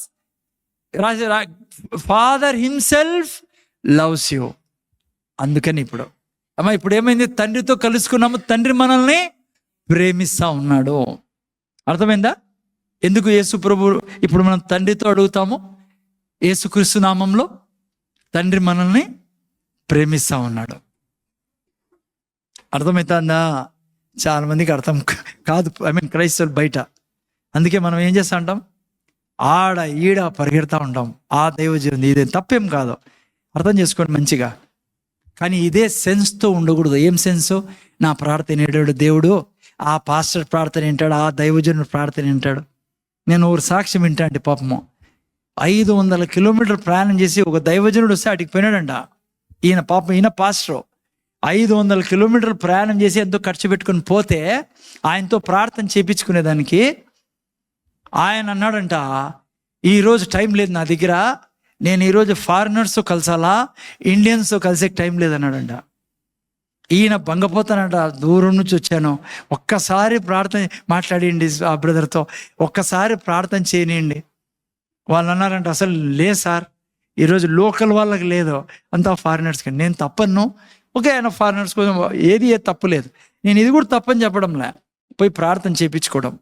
Speaker 1: father himself loves you. అందుకని ఇప్పుడు ఏమైంది? తండ్రితో కలుసుకున్నాము, తండ్రి మనల్ని ప్రేమిస్తా ఉన్నాడు. అర్థమైందా? ఎందుకు యేసుప్రభు ఇప్పుడు మనం తండ్రితో అడుగుతాము? యేసుక్రీస్తు నామంలో తండ్రి మనల్ని ప్రేమిస్తా ఉన్నాడు. అర్థమవుతుందా? చాలా మందికి అర్థం కాదు, క్రైస్తవులు బయట. అందుకే మనం ఏం చేస్తా ఉంటాం? ఆడ ఈడ పరిగెడతా ఉంటాం. ఆ దైవజీవం ఇదే తప్పేం కాదు, అర్థం చేసుకోండి మంచిగా. కానీ ఇదే సెన్స్తో ఉండకూడదు. ఏం సెన్సు? నా ప్రార్థన వింటాడు దేవుడు, ఆ పాస్టర్ ప్రార్థన వింటాడు, ఆ దైవజనుడు ప్రార్థన వింటాడు. నేను ఒక సాక్ష్యం వింటా అంటే, పాపము 500 కిలోమీటర్లు ప్రయాణం చేసి ఒక దైవజనుడు వస్తే అటుకి పోయినాడంట. ఈయన పాస్టర్ 500 కిలోమీటర్లు ప్రయాణం చేసి ఎంతో ఖర్చు పెట్టుకుని పోతే ఆయనతో ప్రార్థన చేయించుకునేదానికి ఆయన అన్నాడంట, ఈరోజు టైం లేదు నా దగ్గర, నేను ఈరోజు ఫారినర్స్తో కలిసాలా, ఇండియన్స్తో కలిసే టైం లేదన్నాడంట. ఈయన బంగపోతానంట, దూరం నుంచి వచ్చాను, ఒక్కసారి ప్రార్థన మాట్లాడియండి ఆ బ్రదర్తో, ఒక్కసారి ప్రార్థన చేయనియండి. వాళ్ళు అన్నారంట, అసలు లేదు సార్, ఈరోజు లోకల్ వాళ్ళకి లేదు, అంతా ఫారినర్స్కి. నేను తప్పను, ఓకే ఆయన ఫారినర్స్ కోసం ఏది తప్పు లేదు, నేను ఇది కూడా తప్పని చెప్పడంలే, పోయి ప్రార్థన చేయించుకోవడం.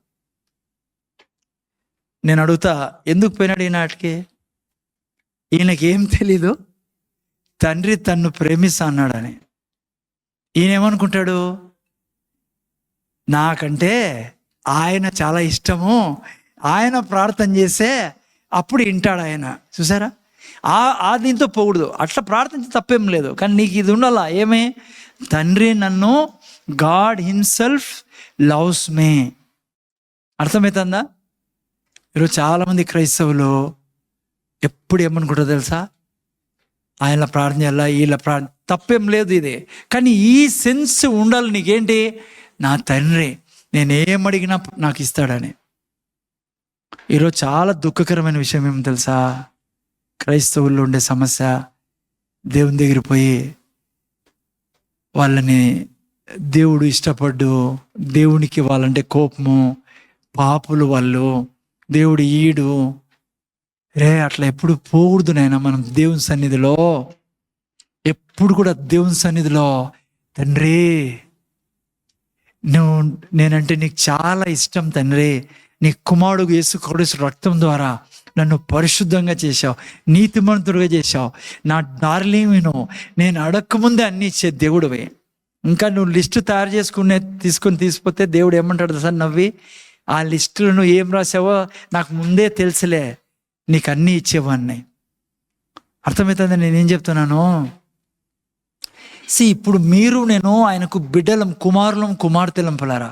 Speaker 1: నేను అడుగుతా, ఎందుకు పోయినాడు ఈనాటికి? ఈయనకి ఏం తెలీదు తండ్రి తన్ను ప్రేమిస్తా అన్నాడని. ఈయన ఏమనుకుంటాడు, నాకంటే ఆయన చాలా ఇష్టము, ఆయన ప్రార్థన చేస్తే అప్పుడు వింటాడు ఆయన. చూసారా, ఆ దీంతో పోకూడదు. అట్లా ప్రార్థించి తప్పేం లేదు, కానీ నీకు ఇది ఉండాలా. ఏమే? తండ్రి నన్ను గాడ్ హిమ్సెల్ఫ్ లవ్స్ మీ. అర్థమవుతుందా? ఈరోజు చాలామంది క్రైస్తవులు ఎప్పుడు ఏమనుకుంటారో తెలుసా, ఆయన ప్రార్థన చేయాలా, వీళ్ళ ప్రార్థన, తప్పేం లేదు ఇది. కానీ ఈ సెన్స్ ఉండాలి నీకేంటి, నా తండ్రి నేనేమడిగినా నాకు ఇస్తాడని. ఈరోజు చాలా దుఃఖకరమైన విషయం ఏమో తెలుసా, క్రైస్తవుల్లో ఉండే సమస్య, దేవుని దగ్గర పోయి వాళ్ళని దేవుడు ఇష్టపడ్డు, దేవునికి వాళ్ళంటే కోపము, పాపులు వాళ్ళు, దేవుడు ఈడు. అట్లా ఎప్పుడు పోకూడదు నాయన. మనం దేవుని సన్నిధిలో ఎప్పుడు కూడా దేవుని సన్నిధిలో, తండ్రి నేనంటే నీకు చాలా ఇష్టం తండ్రి, నీ కుమారుడు యేసుక్రీస్తు రక్తం ద్వారా నన్ను పరిశుద్ధంగా చేశావు, నీతిమంతుడుగా చేశావు, నా డార్లింగ్ను నేను అడక్కముందే అన్ని ఇచ్చే దేవుడివే. ఇంకా నువ్వు లిస్టు తయారు తీసుకొని తీసిపోతే దేవుడు ఏమంటాడు సార్ నవ్వి, ఆ లిస్టులో నువ్వు ఏం రాసావో నాకు ముందే తెలుసులే, నీకు అన్నీ ఇచ్చేవాడిని. అర్థమవుతుంది నేనేం చెప్తున్నాను? ఇప్పుడు మీరు నేను ఆయనకు బిడ్డలం, కుమారులం, కుమార్తెలం పలారా.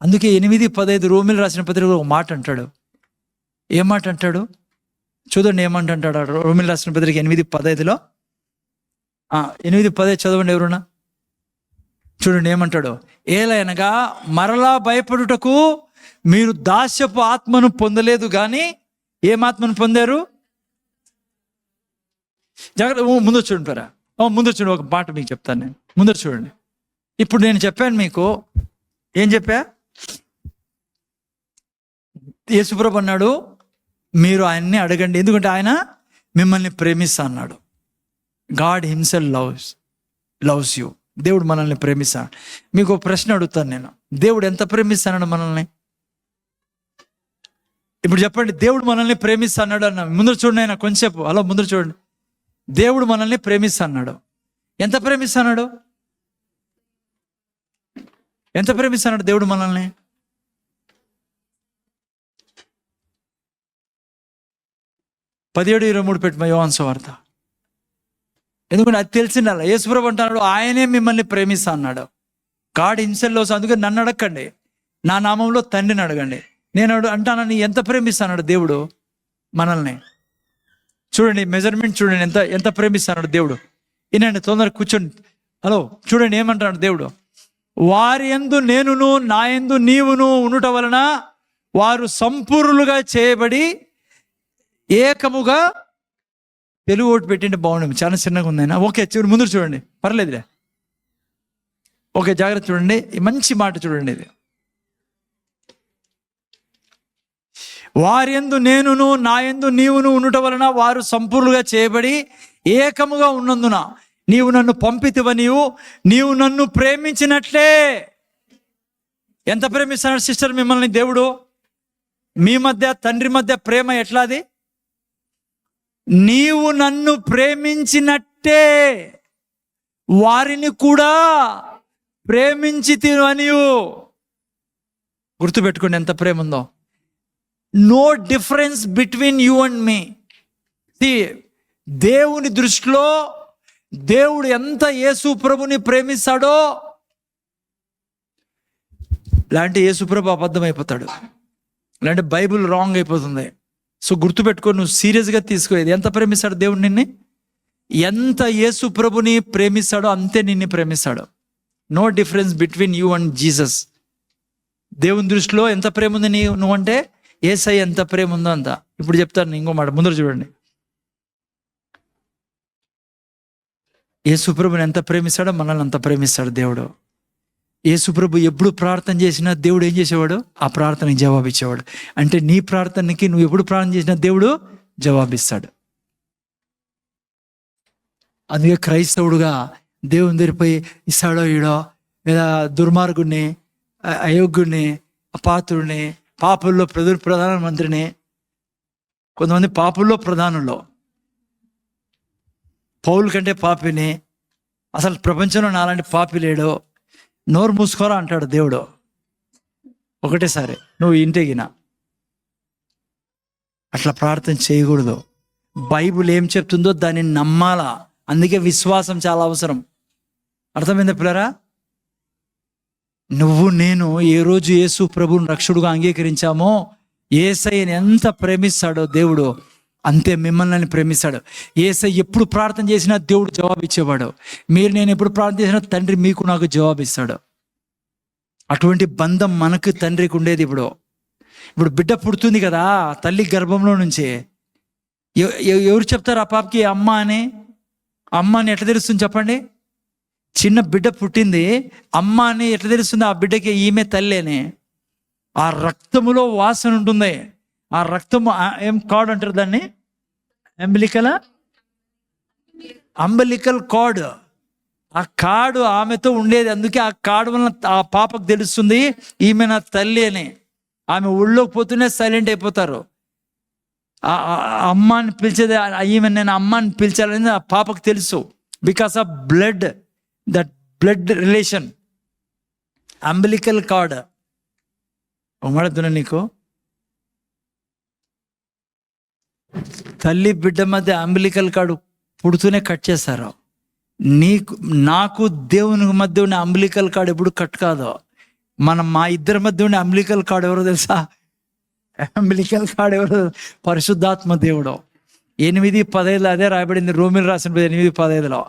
Speaker 1: అందుకే 8:15 రోమిలు రాసిన పత్రిక ఒక మాట అంటాడు. ఏం మాట అంటాడు చూడండి, ఏమంటాడు రోమిలు రాసిన పత్రిక 8:15లో. 8:15 చదవండి ఎవరున్నా. చూడండి ఏమంటాడు, ఏలైనగా మరలా భయపడుటకు మీరు దాస్యపు ఆత్మను పొందలేదు కానీ ఏం ఆత్మను పొందారు? జాగ్రత్త, ముందు చూడండి పరా, ముందు చూడండి, ఒక మాట మీకు చెప్తాను నేను. ముందు చూడండి, ఇప్పుడు నేను చెప్పాను మీకు, ఏం చెప్పా? యేసుప్రభు అన్నాడు మీరు ఆయన్ని అడగండి, ఎందుకంటే ఆయన మిమ్మల్ని ప్రేమిస్తా అన్నాడు. God himself loves you. దేవుడు మనల్ని ప్రేమిస్తాడు. మీకు ఒక ప్రశ్న అడుగుతాను నేను, దేవుడు ఎంత ప్రేమిస్తాడు మనల్ని? ఇప్పుడు చెప్పండి, దేవుడు మనల్ని ప్రేమిస్తాడు అన్న. ముందర చూడండి, ఆయన కొంచెంసేపు అలా ముందర చూడండి. దేవుడు మనల్ని ప్రేమిస్తాడు. ఎంత ప్రేమిస్తాడు? ఎంత ప్రేమిస్తాడు దేవుడు మనల్ని? (17:23) పెట్టిన యోహాను సువార్త. ఎందుకంటే అది తెలిసిండాలి. యేసుప్రభు అంటున్నాడు ఆయనే మిమ్మల్ని ప్రేమిస్తా అన్నాడు. God himself loves. అందుకే నన్ను అడగండి, నా నామంలో తండ్రిని అడగండి. నేను అంటానని ఎంత ప్రేమిస్తాడు దేవుడు మనల్ని. చూడండి మెజర్మెంట్ చూడండి, ఎంత ప్రేమిస్తాడు దేవుడు. ఈయనండి తొందరగా కూర్చోండి. హలో చూడండి ఏమంటాడు దేవుడు, వారి యందు నేనును నా యందు నీవును ఉండుట వలన వారు సంపూర్ణులుగా చేయబడి ఏకముగా. తెలుగు ఓటు పెట్టింటే బాగుండేది, చాలా చిన్నగా ఉందైనా. ఓకే ముందు చూడండి, పర్లేదులే. ఓకే జాగ్రత్త చూడండి, మంచి మాట చూడండి ఇది. వారి యందు నేనును నా యందు నీవును ఉండుట వలన వారు సంపూర్ణులుగా చేయబడి ఏకముగా ఉన్నందున నీవు నన్ను పంపితివని నీవు నన్ను ప్రేమించినట్లే. ఎంత ప్రేమిస్తున్నాడు సిస్టర్ మిమ్మల్ని దేవుడు? మీ మధ్య తండ్రి మధ్య ప్రేమ ఎట్లాది? నీవు నన్ను ప్రేమించినట్టే వారిని కూడా ప్రేమించితివని. గుర్తుపెట్టుకోండి ఎంత ప్రేమ ఉందో. No difference between you and me. దేవుని దృష్టిలో దేవుడు ఎంత యేసు ప్రభుని ప్రేమిస్తాడో ఇలాంటి యేసు ప్రభు అబద్ధం అయిపోతాడు, ఇలాంటి బైబిల్ రాంగ్ అయిపోతుంది. సో గుర్తుపెట్టుకో, నువ్వు సీరియస్గా తీసుకోలేదు. ఎంత ప్రేమిస్తాడు దేవుడు నిన్ను? ఎంత యేసు ప్రభుని ప్రేమిస్తాడో అంతే నిన్ను ప్రేమిస్తాడు. No difference between you and Jesus. దేవుని దృష్టిలో ఎంత ప్రేమ ఉంది నువ్వంటే యేసయ్య ఎంత ప్రేమ ఉందో అంత. ఇప్పుడు చెప్తాను ఇంకో మాట, ముందర చూడండి. యేసుప్రభుని ఎంత ప్రేమిస్తాడో మనల్ని అంత ప్రేమిస్తాడు దేవుడు. యేసుప్రభు ఎప్పుడు ప్రార్థన చేసినా దేవుడు ఏం చేసేవాడు? ఆ ప్రార్థనకి జవాబు ఇచ్చేవాడు. అంటే నీ ప్రార్థనకి నువ్వు ఎప్పుడు ప్రార్థన చేసినా దేవుడు జవాబిస్తాడు. అందుకే క్రైస్తవుడుగా దేవుని దగ్గరపోయి ఇస్తాడో ఈడో, లేదా దుర్మార్గుడిని, అయోగ్యుడిని, అపాత్రుడిని, పాపుల్లో ప్రధానమంత్రిని, కొంతమంది పాపుల్లో ప్రధానుల్లో, పౌలు కంటే పాపిని, అసలు ప్రపంచంలో నాలాంటి పాపి లేడు, నోరు మూసుకోరా అంటాడు దేవుడు ఒకటేసారి నువ్వు ఇంటికిన. అట్లా ప్రార్థన చేయకూడదు. బైబిల్ ఏం చెప్తుందో దాన్ని నమ్మాలా. అందుకే విశ్వాసం చాలా అవసరం. అర్థమైందా పిల్లరా? నువ్వు నేను ఏ రోజు యేసు ప్రభువుని రక్షకుడుగా అంగీకరించామో, యేసయ్యని ఎంత ప్రేమిస్తాడో దేవుడు అంతే మిమ్మల్ని ప్రేమిస్తాడు. యేసయ్య ఎప్పుడు ప్రార్థన చేసినా దేవుడు జవాబు ఇచ్చేవాడు. నేను ఎప్పుడు ప్రార్థన చేసినా తండ్రి మీకు నాకు జవాబు ఇస్తాడు. అటువంటి బంధం మనకు తండ్రికి ఉండేది. ఇప్పుడు బిడ్డ పుడుతుంది కదా తల్లి గర్భంలో నుంచి, ఎవరు చెప్తారు ఆ పాపకి అమ్మ అని? అమ్మ అని ఎట్లా తెలుస్తుంది చెప్పండి? చిన్న బిడ్డ పుట్టింది, అమ్మ అని ఎట్లా తెలుస్తుంది ఆ బిడ్డకి ఈమె తల్లి అని? ఆ రక్తములో వాసన ఉంటుంది. ఆ రక్తము ఏం కార్డ్ అంటారు దాన్ని? Umbilical card. ఆ కార్డు ఆమెతో ఉండేది. అందుకే ఆ కార్డు వలన ఆ పాపకు తెలుస్తుంది ఈమె నా తల్లి అని. ఆమె ఊళ్ళోకి పోతూనే సైలెంట్ అయిపోతారు. అమ్మాని పిలిచేది ఈమె, నేను అమ్మాని పిలిచాలని ఆ పాపకు తెలుసు. Because of blood, that blood relation, umbilical cord. ఉమ్మడుతున్నా నీకు తల్లి బిడ్డ మధ్య అంబలికల్ కార్డు పుడుతూనే కట్ చేస్తారు. నాకు దేవుని మధ్య ఉన్న అంబలికల్ కార్డు ఎప్పుడు కట్ కాదు. మా ఇద్దరి మధ్య ఉండే అంబలికల్ కార్డు ఎవరో తెలుసా? అంబలికల్ కార్డు ఎవరు? పరిశుద్ధాత్మ దేవుడు. 8:15 అదే రాయబడింది. రోమిలు రాసిన 8:15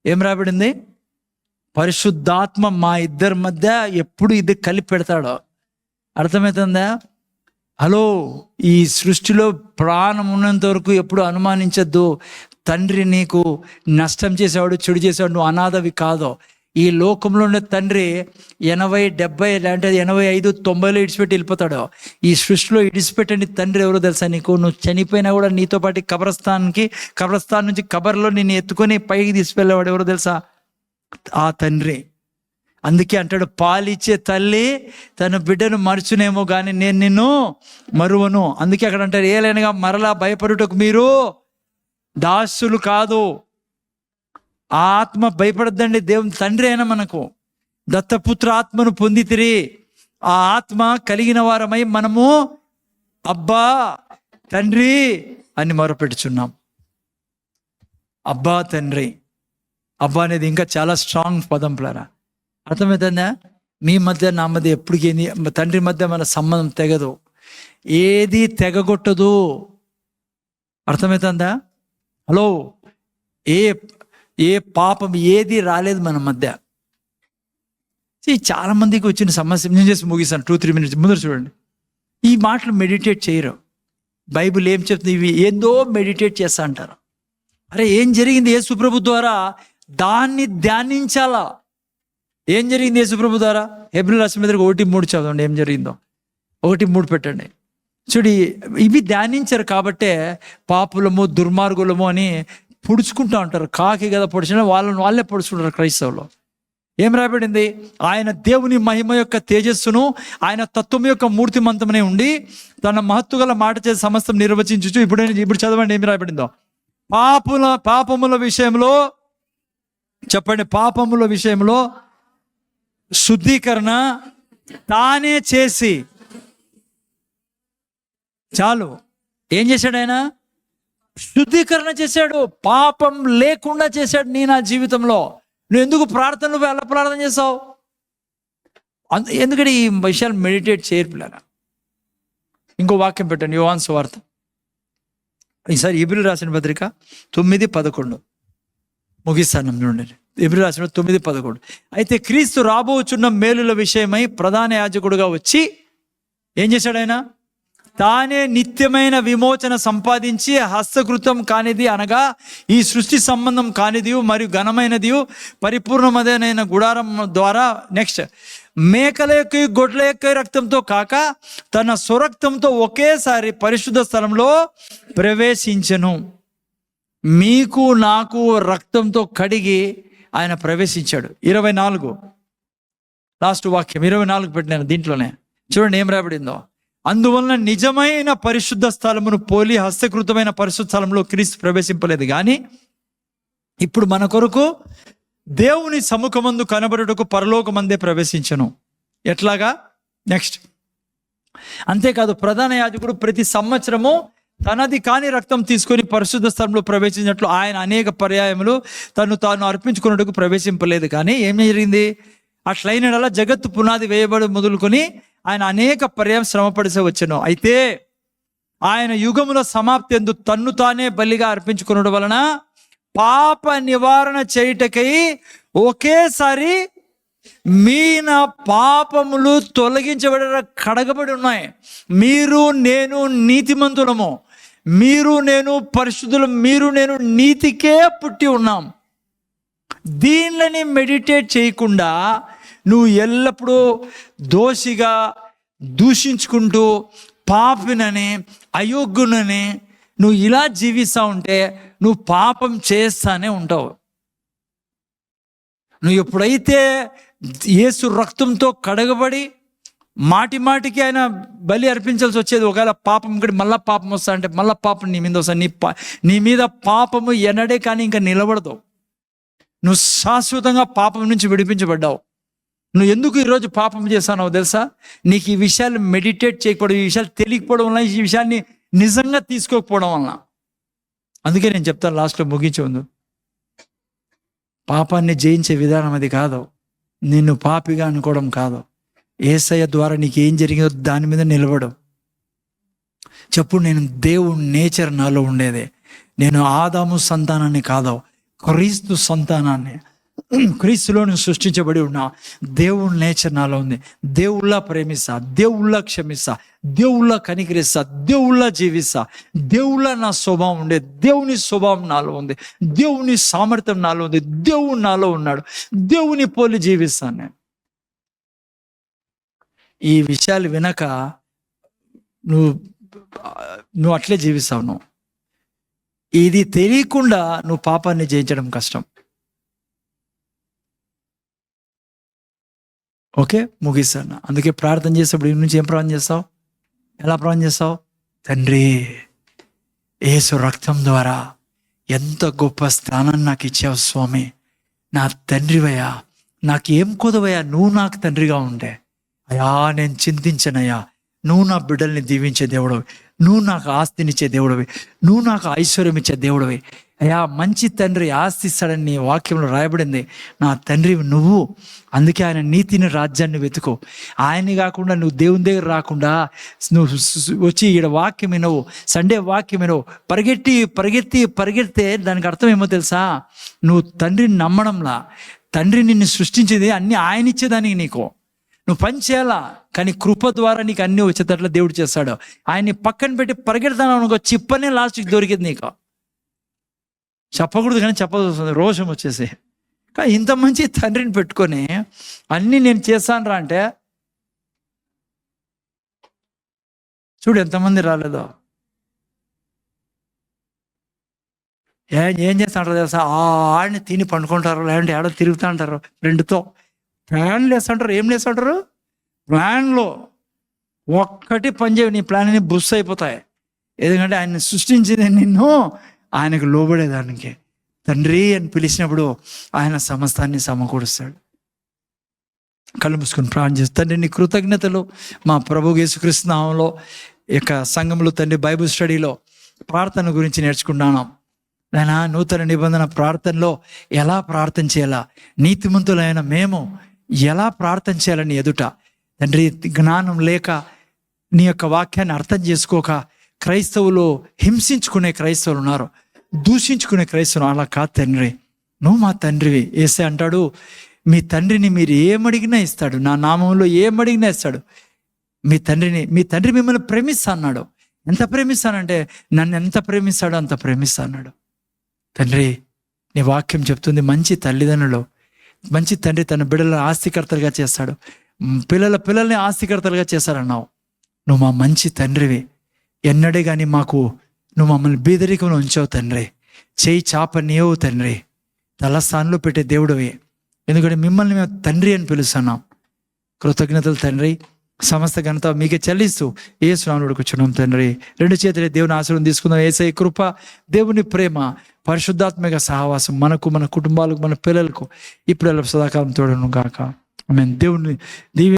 Speaker 1: ఏం రాయబడింది? పరిశుద్ధాత్మ మా ఇద్దరి మధ్య ఎప్పుడు ఇది కలిపి పెడతాడో. అర్థమవుతుందా? హలో, ఈ సృష్టిలో ప్రాణం ఉన్నంత వరకు ఎప్పుడు అనుమానించద్దు. తండ్రి నీకు నష్టం చేసేవాడు, చెడు చేసేవాడు, నువ్వు అనాథవి కాదు. ఈ లోకంలో ఉండే తండ్రి 80, 70 అంటే 85, 90లో ఇడిచిపెట్టి వెళ్ళిపోతాడు. ఈ సృష్టిలో ఇడిచిపెట్టండి తండ్రి ఎవరో తెలుసా నీకు? నువ్వు చనిపోయినా కూడా నీతో పాటు కబ్రస్థాన్ నుంచి కబర్లో నిన్ను ఎత్తుకొని పైకి తీసుకెళ్ళేవాడు ఎవరో తెలుసా? ఆ తండ్రి. అందుకే అంటాడు, పాలిచ్చే తల్లి తన బిడ్డను మరచునేమో కానీ నేను నిన్ను మరువను. అందుకే అక్కడ అంటారు, ఏలైనగా మరలా భయపడుటకు మీరు దాసులు కాదు. ఆ ఆత్మ భయపడద్దండి. దేవుని తండ్రి అయినా మనకు దత్తపుత్ర ఆత్మను పొందితిరి. ఆ ఆత్మ కలిగిన వారమై మనము అబ్బా తండ్రి అని మొరపెట్టుచున్నాం. అబ్బా తండ్రి. అబ్బా అనేది ఇంకా చాలా స్ట్రాంగ్ పదం ప్లారా. అర్థమవుతుందా? మీ మధ్య నా మధ్య ఎప్పటికీ తండ్రి మధ్య మన సంబంధం తెగదు, ఏది తెగగొట్టదు. అర్థమవుతుందా? హలో, ఏ పాపం ఏది రాలేదు మన మధ్య. చాలా మందికి వచ్చిన సమస్య నేను చేసి ముగిస్తాను. 2-3 minutes ముందర చూడండి. ఈ మాటలు మెడిటేట్ చేయరు. బైబిల్ ఏం చెప్తుంది? ఇవి ఏందో మెడిటేట్ చేస్తా అంటారు. అరే, ఏం జరిగింది యేసుప్రభు ద్వారా? దాన్ని ధ్యానించాలా. ఏం జరిగింది యేసుప్రభు ద్వారా? హెబ్రీయుల రాసిన పత్రిక 1:3 చదవండి. ఏం జరిగిందో 1:3 పెట్టండి. చూడి, ఇవి ధ్యానించారు కాబట్టే పాపులము దుర్మార్గులము అని పొడుచుకుంటూ ఉంటారు. కాకి కదా పొడిచిన వాళ్ళే పొడుచుకుంటారు క్రైస్తవులు. ఏం రాయబడింది? ఆయన దేవుని మహిమ యొక్క తేజస్సును, ఆయన తత్వం యొక్క మూర్తిమంతమనే ఉండి తన మహత్తు గల మాట చేసి సమస్తం నిర్వచించుచు. ఇప్పుడు చదవండి ఏమి రాయబడిందో. పాపముల విషయంలో చెప్పండి. పాపముల విషయంలో శుద్ధీకరణ తానే చేసి, చాలు. ఏం చేశాడు ఆయన? శుద్ధీకరణ చేశాడు. పాపం లేకుండా చేశాడు నా జీవితంలో. నువ్వు ఎందుకు ప్రార్థనలు ఎలా ప్రార్థన చేసావు? ఎందుకంటే ఈ విషయాలు మెడిటేట్ చేయర్పిల్లారా. ఇంకో వాక్యం పెట్టండి, యోహాను సువార్త. ఈసారి హెబ్రీయుల రాసిన పత్రిక 9:11 ముగిస్తాను చూడండి. హెబ్రీయుల రాసిన 9:11. అయితే క్రీస్తు రాబోచున్న మేలుల విషయమై ప్రధాన యాజకుడుగా వచ్చి ఏం చేశాడు ఆయన? తానే నిత్యమైన విమోచన సంపాదించి హస్తకృతం కానిది అనగా ఈ సృష్టి సంబంధం కానిది మరియు ఘనమైనది పరిపూర్ణమదైన గుడారం ద్వారా నెక్స్ట్ మేకల యొక్క గొడ్ల యొక్క రక్తంతో కాక తన స్వరక్తంతో ఒకేసారి పరిశుద్ధ స్థలంలో ప్రవేశించెను. మీకు నాకు రక్తంతో కడిగి ఆయన ప్రవేశించాడు. 24 లాస్ట్ వాక్యం 24 పెట్టినాను దీంట్లోనే. చూడండి ఏం రాబడిందో. అందువలన నిజమైన పరిశుద్ధ స్థలమును పోలి హస్తకృతమైన పరిశుద్ధ స్థలంలో క్రీస్తు ప్రవేశింపలేదు, కానీ ఇప్పుడు మన కొరకు దేవుని సముఖమందు కనబడుటకు పరలోకమందే ప్రవేశించను. ఎట్లాగా? నెక్స్ట్. అంతేకాదు, ప్రధాన యాజకుడు ప్రతి సంవత్సరము తనది కాని రక్తం తీసుకొని పరిశుద్ధ స్థలంలో ప్రవేశించినట్లు ఆయన అనేక పర్యాయములు తాను అర్పించుకున్నట్టుకు ప్రవేశింపలేదు. కానీ ఏం జరిగింది? అట్లయినలా జగత్తు పునాది వేయబడి మొదలుకొని ఆయన అనేక పర్యాయం శ్రమపడిసే వచ్చాను. అయితే ఆయన యుగముల సమాప్తి ఎందు తన్ను తానే బలిగా అర్పించుకునడం వలన పాప నివారణ చేయుటకై ఒకేసారి మీ నా పాపములు తొలగించబడ కడగబడి ఉన్నాయి. మీరు నేను నీతిమంతులము, మీరు నేను పరిశుద్ధులు, మీరు నేను నీతికే పుట్టి ఉన్నాం. దీనిని మెడిటేట్ చేయకుండా నువ్వు ఎల్లప్పుడూ దోషిగా దూషించుకుంటూ పాపినని అయోగ్యునని నువ్వు ఇలా జీవిస్తూ ఉంటే నువ్వు పాపం చేస్తానే ఉంటావు. నువ్వు ఎప్పుడైతే యేసు రక్తంతో కడగబడి మాటి మాటికి ఆయన బలి అర్పించాల్సి వచ్చేది, ఒకవేళ పాపం ఇక్కడ మళ్ళా పాపం వస్తా అంటే మళ్ళా పాపం నీ మీద వస్తా, నీ మీద పాపము ఎన్నడే కానీ ఇంకా నిలబడదు. నువ్వు శాశ్వతంగా పాపం నుంచి విడిపించబడ్డావు. నువ్వు ఎందుకు ఈరోజు పాపం చేస్తానో తెలుసా? నీకు ఈ విషయాలు మెడిటేట్ చేయకపోవడం, ఈ విషయాలు తెలియకపోవడం వల్ల, ఈ విషయాన్ని నిజంగా తీసుకోకపోవడం వలన. అందుకే నేను చెప్తాను లాస్ట్లో ముగించే ముందు, పాపాన్ని జయించే విధానం అది కాదు, నిన్ను పాపిగా అనుకోవడం కాదు. యేసయ్య ద్వారా నీకు ఏం జరిగిందో దాని మీద నిలబడు. చెప్పు, నేను దేవుడి నేచర్ నాలో ఉండేదే, నేను ఆదాము సంతానాన్ని కాదు, క్రీస్తు సంతానాన్ని, క్రీస్తులోని సృష్టించబడి ఉన్నా. దేవుడి నేచర్ నాలో ఉంది. దేవుళ్ళ ప్రేమిస్తా, దేవుళ్ళ క్షమిస్తా, దేవుళ్ళ కనికరిస్తా, దేవుళ్ళ జీవిస్తా, దేవుళ్ళ నా స్వభావం ఉండే, దేవుని స్వభావం నాలో ఉంది, దేవుని సామర్థ్యం నాలో ఉంది, దేవుడు నాలో ఉన్నాడు, దేవుని పోలి జీవిస్తాను నేను. ఈ విషయాలు వినక నువ్వు అట్లే జీవిస్తావు. నువ్వు ఇది తెలియకుండా నువ్వు పాపాన్ని జయించడం కష్టం. ఓకే, ముగిస్తాను. అందుకే ప్రార్థన చేసేప్పుడు ఈ నుంచి ఏం ప్రార్థన చేస్తావు? ఎలా ప్రార్థన చేస్తావు? తండ్రి, యేసు రక్తం ద్వారా ఎంత గొప్ప స్థానాన్ని నాకు ఇచ్చావు స్వామి, నా తండ్రివయ్యా, నాకేం కొదవయ్యా, నువ్వు నాకు తండ్రిగా ఉండే అయ్యా, నేను చింతించనయ్యా, నువ్వు నా బిడ్డల్ని దీవించే దేవుడవి, నువ్వు నాకు ఆస్తినిచ్చే దేవుడవి, నువ్వు నాకు ఐశ్వర్యం ఇచ్చే దేవుడవి అయ్యా. మంచి తండ్రి ఆస్తి ఇస్తాడని నీ వాక్యంలో రాయబడింది. నా తండ్రి నువ్వు. అందుకే ఆయన నీతిని, రాజ్యాన్ని వెతుకో. ఆయన్ని కాకుండా నువ్వు దేవుని దగ్గర రాకుండా నువ్వు వచ్చి ఈడ వాక్యం వినవు, సండే వాక్యం వినవు, పరిగెత్తితే దానికి అర్థం ఏమో తెలుసా? నువ్వు తండ్రిని నమ్మడంలా. తండ్రి నిన్ను సృష్టించేది అన్నీ ఆయన ఇచ్చేదానికి నీకు నువ్వు పని చేయాలా, కానీ కృప ద్వారా నీకు అన్నీ వచ్చేటట్లు దేవుడు చేస్తాడు. ఆయన్ని పక్కన పెట్టి పరిగెడతాను అనుకో, చిప్పనే లాస్ట్కి దొరికింది నీకు. చెప్పకూడదు కానీ చెప్పాల్సి వస్తుంది, రోషం వచ్చేసి. కానీ ఇంత మంచి తండ్రిని పెట్టుకొని అన్నీ నేను చేస్తాను రా అంటే చూడు ఎంతమంది రాలేదో. ఏం చేస్తాంటారు తెలుసా? ఆడిని తిని పండుకుంటారు, లేదంటే ఆడ తిరుగుతూ ఉంటారు ఫ్రెండ్తో, ప్లాన్లు వేస్తుంటారు. ఏం వేస్తుంటారు? ప్లాన్లో ఒక్కటి పనిచేయవు, నీ ప్లాన్ అన్ని బుస్ అయిపోతాయి. ఎందుకంటే ఆయన సృష్టించింది నిన్ను ఆయనకు లోబడేదానికి. తండ్రి అని పిలిచినప్పుడు ఆయన సమస్తాన్ని సమకూరుస్తాడు. కళ్ళు మూసుకొని ప్రార్థన చేస్తాను. తండ్రి, నీ కృతజ్ఞతలు మా ప్రభు యేసుక్రీస్తు నామములో యొక్క సంఘంలో తండ్రి బైబిల్ స్టడీలో ప్రార్థన గురించి నేర్చుకున్నాను. నాయన, నూతన నిబంధన ప్రార్థనలో ఎలా ప్రార్థన చేయాలా, నీతిమంతులైన మేము ఎలా ప్రార్థన చేయాలని ఎదుట తండ్రి జ్ఞానం లేక నీ యొక్క వాక్యాన్ని అర్థం చేసుకోక క్రైస్తవులు హింసించుకునే క్రైస్తవులు ఉన్నారు, దూషించుకునే క్రైస్తవులు. అలా కాదు తండ్రి, నువ్వు మా తండ్రివి. యేసే అంటాడు, మీ తండ్రిని మీరు ఏమడిగినా ఇస్తాడు, నా నామంలో ఏమడిగినా ఇస్తాడు. మీ తండ్రి మిమ్మల్ని ప్రేమిస్తా అన్నాడు. ఎంత ప్రేమిస్తానంటే నన్ను ఎంత ప్రేమిస్తాడో అంత ప్రేమిస్తా అన్నాడు. తండ్రి, నీ వాక్యం చెప్తుంది, మంచి తల్లిదండ్రులు, మంచి తండ్రి తన బిడ్డలను ఆస్తికర్తలుగా చేస్తాడు, పిల్లల్ని ఆస్తికర్తలుగా చేస్తారన్నావు. నువ్వు మా మంచి తండ్రివి. ఎన్నడే కానీ నువ్వు మమ్మల్ని బీదరికంలో ఉంచావు తండ్రి. చేయి చాపనీయవు తండ్రి, తలస్థానంలో పెట్టే దేవుడివి. ఎందుకంటే మిమ్మల్ని మేము తండ్రి అని పిలుస్తున్నాం. కృతజ్ఞతలు తండ్రి, సమస్త ఘనత మీకే చెల్లిస్తూ యేసు నామములో కూర్చున్నాం తండ్రి. రెండు చేతులే దేవుని ఆశీర్వాదం తీసుకుందాం. యేసయ్య కృప, దేవుని ప్రేమ, పరిశుద్ధాత్మక సహవాసం మనకు, మన కుటుంబాలకు, మన పిల్లలకు ఇప్పుడు సదాకాలం తోడను గాక. ఆమేన్. దేవుని దీవెన